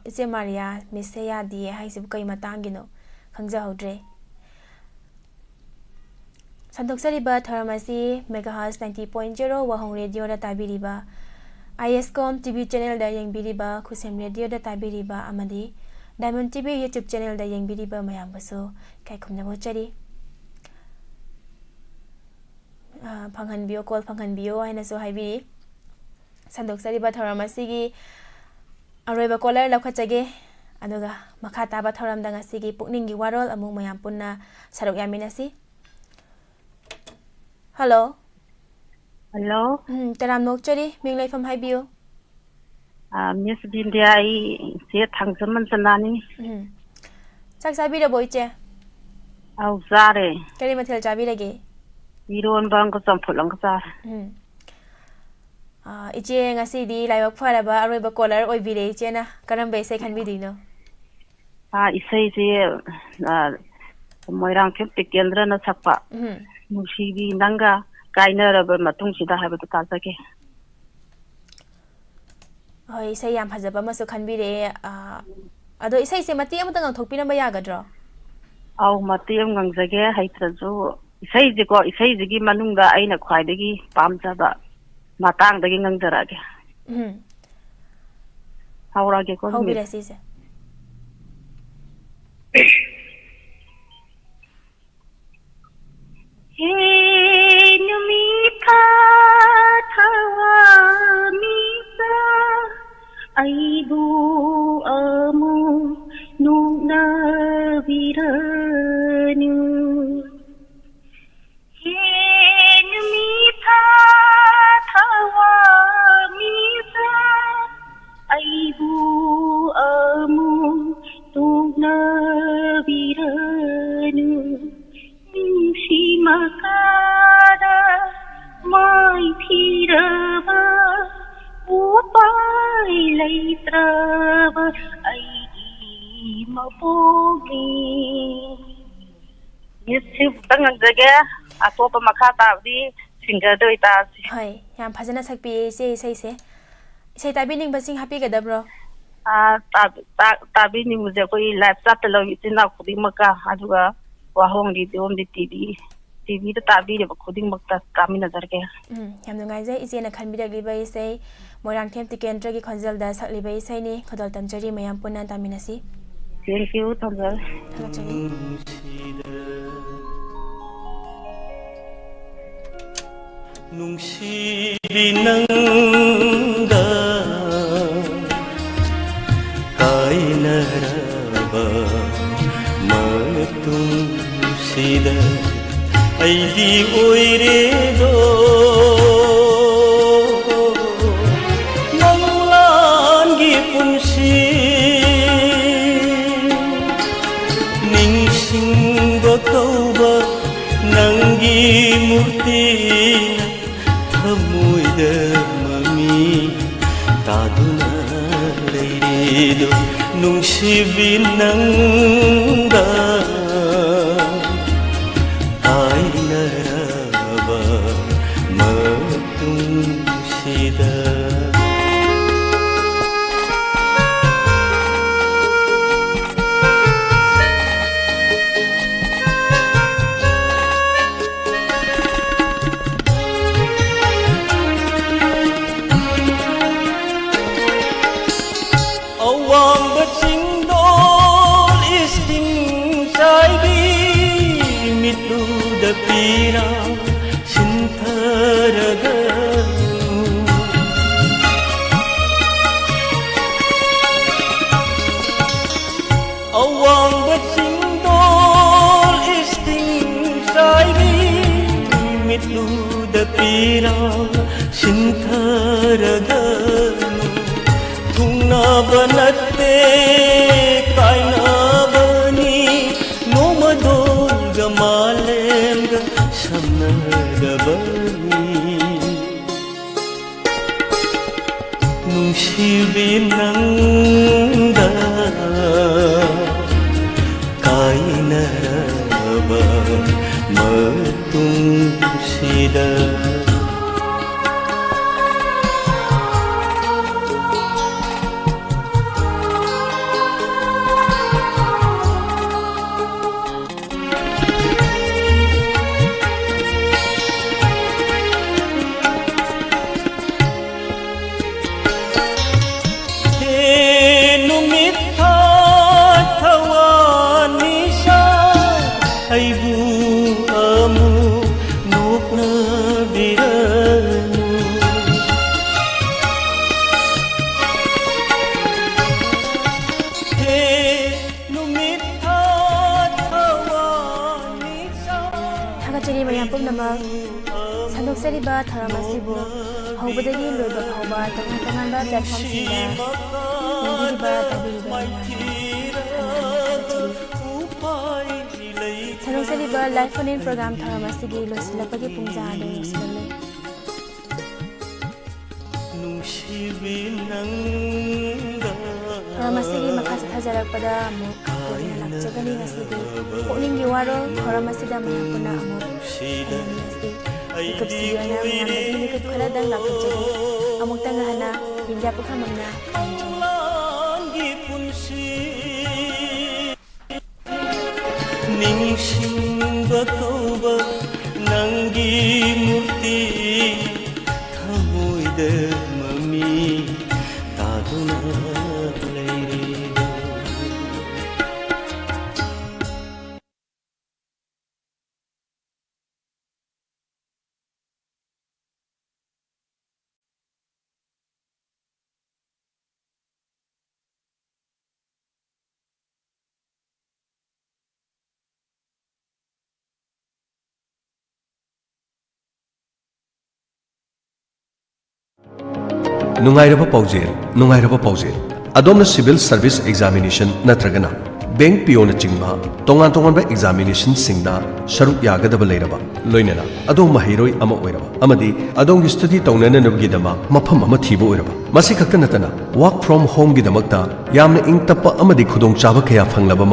ise Maria Miseya di haisib kai matangino khangja hodre Sandoksariba thoram asi megahertz 90.0 wahong radio da tabiriba ISCOM TV channel da yengbiriba khusem radio da tabiriba amadi Diamond TV YouTube channel da yengbiriba mayam baso kai khumna bo chari phanghan bio call phanghan bio haina so haibi Sandoksariba thoram asigi aroiba caller lakhachage ꯑꯗꯨꯒ ꯃꯈꯥ ꯇꯥꯕ ꯊꯧꯔꯝꯗ ꯉꯁꯤꯒꯤ ꯄꯨꯛꯅꯤꯡꯒꯤ ꯋꯥꯔꯣꯜ ꯑꯃꯨꯛ ꯃꯌꯥꯝ ꯄꯨꯟꯅ ꯁꯔꯨꯛ ꯌꯥꯃꯤꯟꯅꯁꯤ ꯍꯜꯂꯣ ꯍꯜꯂꯣ ꯇꯔꯥꯝ ꯅꯣꯛꯆꯔꯤ ꯃꯤꯡ ꯂꯩꯐꯝ ꯍꯥꯏꯕꯤꯌꯨ ꯃꯤꯁ ꯕꯤꯟꯗꯤꯌꯥ ꯑꯩ ꯏꯆꯦ ꯊꯥꯡꯖꯃꯟ ꯆꯅꯥꯅꯤ ꯆꯥꯛ ꯆꯥꯕꯤꯔꯕꯣ ꯏꯆꯦ ꯑꯧ ꯆꯥꯔꯦ ꯀꯔꯤ ꯃꯊꯦꯜ ꯆꯥꯕꯤꯔꯒꯦ ꯏꯔꯣꯟꯕ ꯑꯃꯒ ꯆꯝꯐꯨꯠ ꯑꯃꯒ ꯆꯥꯔꯦ ꯏꯆꯦ ꯉꯁꯤꯗꯤ ꯂꯥꯏꯕꯛ ꯐꯔꯕ ꯑꯔꯣꯏꯕ ꯀꯣꯂꯔ ꯑꯣꯏꯕꯤꯔꯦ ꯏꯆꯦꯅ ꯀꯔꯝꯕ ꯏꯁꯩ ꯈꯟꯕꯤꯗꯣꯏꯅꯣ ꯏꯁꯩꯁꯦ ꯃꯣꯏꯔꯥꯡꯊꯦꯝ ꯇꯤꯀꯦꯟꯗ꯭ꯔꯅ ꯁꯛꯄ ꯅꯨꯡꯁꯤꯕꯤ ꯅꯪꯒ ꯀꯥꯏꯅꯔꯕ ꯃꯇꯨꯡꯁꯤꯗ ꯍꯥꯏꯕꯗꯨ ꯇꯥꯖꯒꯦ ꯍꯣꯏ ꯏꯁꯩ ꯌꯥꯝ ꯐꯖꯕ ꯑꯃꯁꯨ ꯈꯟꯕꯤꯔꯛꯑꯦ ꯑꯗꯣ ꯏꯁꯩꯁꯦ ꯃꯇꯦꯛ ꯑꯃꯇ ꯉꯪꯊꯣꯛꯄꯤꯔꯝꯕ ꯌꯥꯒꯗ꯭ꯔꯣ ꯑꯧ ꯃꯇꯦꯛ ꯑꯃ ꯉꯪꯖꯒꯦ ꯍꯩꯇ꯭ꯔꯁꯨ ꯏꯁꯩꯁꯦꯀꯣ ꯏꯁꯩꯁꯤꯒꯤ ꯃꯅꯨꯡꯗ ꯑꯩꯅ ꯈ꯭ꯋꯥꯏꯗꯒꯤ ꯄꯥꯝꯖꯕ ꯃꯇꯥꯡꯗꯒꯤ ꯉꯪꯖꯔꯛꯑꯒꯦ ꯍꯧꯔꯒꯦꯀꯣ ꯍꯧꯕꯤꯔꯁꯤ ꯏꯆꯦ ꯑꯩꯕꯨ ꯑꯃꯨꯛ ꯅꯣꯛꯅꯕꯤꯔꯅꯨ ꯍꯦꯟꯃꯤꯊꯥ ꯊꯋꯥꯃꯤꯁꯥ ꯑꯩꯕꯨ ꯑꯃꯨꯛ ꯅꯣꯛꯅꯕꯤꯔꯅꯨ ꯅꯨꯡꯁꯤꯃꯀꯥꯗ ꯃꯥꯏꯊꯤꯔꯕ ꯎꯄꯥꯏ ꯂꯩꯇ꯭ꯔꯕ ꯑꯩꯒꯤ ꯃꯄꯣꯛꯅꯤ ꯁꯤꯕꯨꯇꯪ ꯉꯪꯖꯒꯦ ꯑꯇꯣꯞꯄ ꯃꯈꯥ ꯇꯥꯕꯗꯤ ꯁꯤꯡꯒꯔꯗ ꯑꯣꯏꯇꯥꯔꯁꯤ ꯍꯣꯏ ꯌꯥꯝ ꯐꯖꯅ ꯁꯛꯄꯤꯌꯦ ꯏꯆꯦ ꯏꯁꯩꯁꯦ ꯏꯁꯩ ꯇꯥꯕꯤꯅꯤꯡꯕꯁꯤꯡ ꯍꯥꯞꯄꯤꯒꯗꯕ꯭ꯔꯣ ꯇꯥꯕꯤꯅꯤꯡꯕꯁꯦ ꯑꯩꯈꯣꯏ ꯂꯥꯏꯞ ꯆꯥꯠꯇ ꯂꯧꯏ ꯏꯆꯤꯟ ꯏꯅꯥꯎ ꯈꯨꯗꯤꯡꯃꯛꯀ ꯑꯗꯨꯒ ꯋꯥꯍꯣꯡꯒꯤ ꯗꯤꯑꯣꯝꯗꯤ ꯇꯤꯚꯤꯗ ꯇꯥꯕꯤꯔꯤꯕ ꯈꯨꯗꯤꯡꯃꯛꯇ ꯇꯥꯃꯤꯟꯅꯖꯔꯒꯦ ꯌꯥꯝ ꯅꯨꯡꯉꯥꯏꯖꯩ ꯏꯆꯦꯅ ꯈꯟꯕꯤꯔꯛꯂꯤꯕ ꯏꯁꯩ ꯃꯣꯏꯔꯥꯡꯊꯦꯝ ꯇꯤꯀꯦꯟꯗ꯭ꯔꯒꯤ ꯈꯣꯟꯖꯦꯜꯗ ꯁꯛꯂꯤꯕ ꯏꯁꯩꯅꯤ ꯈꯨꯗꯣꯜ ꯇꯝꯖꯔꯤ ꯃꯌꯥꯝ ꯄꯨꯟꯅ ꯇꯥꯃꯤꯟꯅꯁꯤ ꯊꯦꯡꯛ ꯌꯨ ꯊꯝꯖꯔꯦ ꯊꯥꯒꯠꯆꯔꯤ ꯅꯨꯡꯁꯤꯕꯤ ꯅꯪꯒ ꯀꯥꯏꯅꯔꯕ ꯃꯇꯨꯡꯁꯤꯗ ꯑꯩꯗꯤ ꯑꯣꯏꯔꯦꯗꯣ ꯃꯪꯂꯥꯟꯒꯤ ꯄꯨꯟꯁꯤ ꯅꯤꯡꯁꯤꯡꯕ ꯀꯧꯕ ꯅꯪꯒꯤ ꯃꯨꯔꯇꯤ ꯊꯃꯣꯏꯗ ꯃꯃꯤ ꯇꯥꯗꯨꯅ ꯂꯩꯔꯦꯗꯣ ꯅꯨꯡꯁꯤꯕꯤ ꯅꯪꯒ ꯀꯥꯏꯅꯔꯕ ꯃꯇꯨꯡꯁꯤꯗ ꯑꯋꯥꯡꯕ ꯆꯤꯡꯗꯣꯜ ꯏꯁꯤꯡ ꯆꯥꯏꯕꯤ ꯃꯤꯠꯂꯨꯗ ꯄꯤꯔꯥ ꯁꯤꯟꯊꯔꯒ ꯑꯋꯥꯡꯕ ꯆꯤꯡꯗꯣꯜ ꯏꯁꯤꯡ ꯆꯥꯏꯕꯤ ꯃꯤꯠꯂꯨꯗ ꯄꯤꯔꯥ ꯁꯤꯟꯊꯔꯒ ꯊꯨꯡꯅꯕ ꯅꯠꯇꯦ ꯀꯥꯏꯅꯕꯅꯤ ꯅꯣꯡꯃꯗꯣꯜꯒ ꯃꯥꯂꯦꯝꯒ ꯁꯝꯅꯔꯕꯅꯤ ꯅꯨꯡꯁꯤꯕꯤ ꯅꯪꯒ ꯀꯥꯏꯅꯔꯕ ꯃꯇꯨꯡꯁꯤꯗ ꯑꯩꯕꯨ ꯑꯃꯨꯛ ꯅꯣꯛꯅꯕꯤ ꯄꯨꯝꯅꯃꯛ ꯁꯟꯗꯣꯛꯆꯔꯤꯕ ꯊꯧꯔꯝ ꯑꯁꯤꯕꯨ ꯍꯧꯕꯗꯒꯤ ꯂꯣꯏꯕ ꯐꯥꯎꯕ ꯇꯣꯉꯥꯟ ꯇꯣꯉꯥꯟꯕ ꯄ꯭ꯂꯦꯠꯐꯣꯔꯝꯁꯤꯡꯗ ꯌꯦꯡꯕꯤꯔꯤꯕ ꯇꯥꯕꯤꯔꯤꯕ ꯃꯌꯥꯝ ꯁꯟꯗꯣꯛꯆꯔꯤꯕ ꯂꯥꯏꯐ ꯐꯣꯟ ꯏꯟ ꯄ꯭ꯔꯣꯒ꯭ꯔꯥꯝ ꯊꯧꯔꯝ ꯑꯁꯤꯒꯤ ꯂꯣꯏꯁꯤꯜꯂꯛꯄꯒꯤ ꯄꯨꯡꯖꯥ ꯑꯗꯨ ꯌꯧꯁꯤꯜꯂꯛꯂꯦ ꯊꯧꯔꯝ ꯑꯁꯤꯒꯤ ꯃꯈꯥ ꯆꯠꯊꯖꯔꯛꯄꯗ ꯑꯃꯨꯛ ꯂꯣꯏꯅ ꯂꯥꯛꯆꯒꯅꯤ ꯉꯁꯤꯗꯤ ꯄꯨꯛꯅꯤꯡꯒꯤ ꯋꯥꯔꯣꯜ ꯊꯧꯔꯝ ꯑꯁꯤꯗ ꯃꯌꯥꯝ ꯄꯨꯟꯅ ꯑꯃꯨꯛ ꯊꯦꯡꯅꯃꯤꯟꯅꯁꯤ ꯃꯤꯀꯨꯞꯁꯤꯒꯤ ꯑꯣꯏꯅ ꯃꯌꯥꯝꯗꯒꯤ ꯃꯤꯀꯨꯞ ꯈꯔꯗꯪ ꯂꯥꯎꯊꯣꯛꯆꯒꯦ ꯑꯃꯨꯛꯇꯪ ꯍꯟꯅ ꯕꯤꯟꯗ꯭ꯌꯥ ꯄꯨꯈ꯭ꯔꯝꯕꯝꯅ ꯅꯤꯡꯁꯤꯡꯕ ꯀꯧꯕ ꯅꯪꯒꯤ ꯃꯨꯔꯇꯤ ꯊꯃꯣꯏꯗ ꯃꯃꯤ ꯇꯥꯗꯨꯅ ꯂꯩꯔꯤꯕ ꯅꯨꯡꯉꯥꯏꯔꯕ ꯄꯥꯎꯖꯦꯜ ꯑꯗꯣꯝꯅ ꯁꯤꯚꯤꯜ ꯁꯔꯚꯤꯁ ꯑꯦꯛꯖꯥꯃꯤꯅꯦꯁꯟ ꯅꯠꯇ꯭ꯔꯒꯅ ꯕꯦꯡꯛ ꯄꯤꯑꯣꯅꯆꯤꯡꯕ ꯇꯣꯉꯥꯟ ꯇꯣꯉꯥꯟꯕ ꯑꯦꯛꯖꯥꯃꯤꯅꯦꯁꯟꯁꯤꯡꯗ ꯁꯔꯨꯛ ꯌꯥꯒꯗꯕ ꯂꯩꯔꯕ ꯂꯣꯏꯅꯅ ꯑꯗꯣꯝ ꯃꯍꯩꯔꯣꯏ ꯑꯃ ꯑꯣꯏꯔꯕ ꯑꯃꯗꯤ ꯑꯗꯣꯝꯒꯤ ꯁ꯭ꯇꯗꯤ ꯇꯧꯅꯅꯕꯒꯤꯗꯃꯛ ꯃꯐꯝ ꯑꯃ ꯊꯤꯕ ꯑꯣꯏꯔꯕ ꯃꯁꯤ ꯈꯛꯇ ꯅꯠꯇꯅ ꯋꯥꯔꯛ ꯐ꯭ꯔꯣꯝ ꯍꯣꯝꯒꯤꯗꯃꯛꯇ ꯌꯥꯝꯅ ꯏꯪ ꯇꯞꯄ ꯑꯃꯗꯤ ꯈꯨꯗꯣꯡꯆꯥꯕ ꯀꯌꯥ ꯐꯪꯂꯕ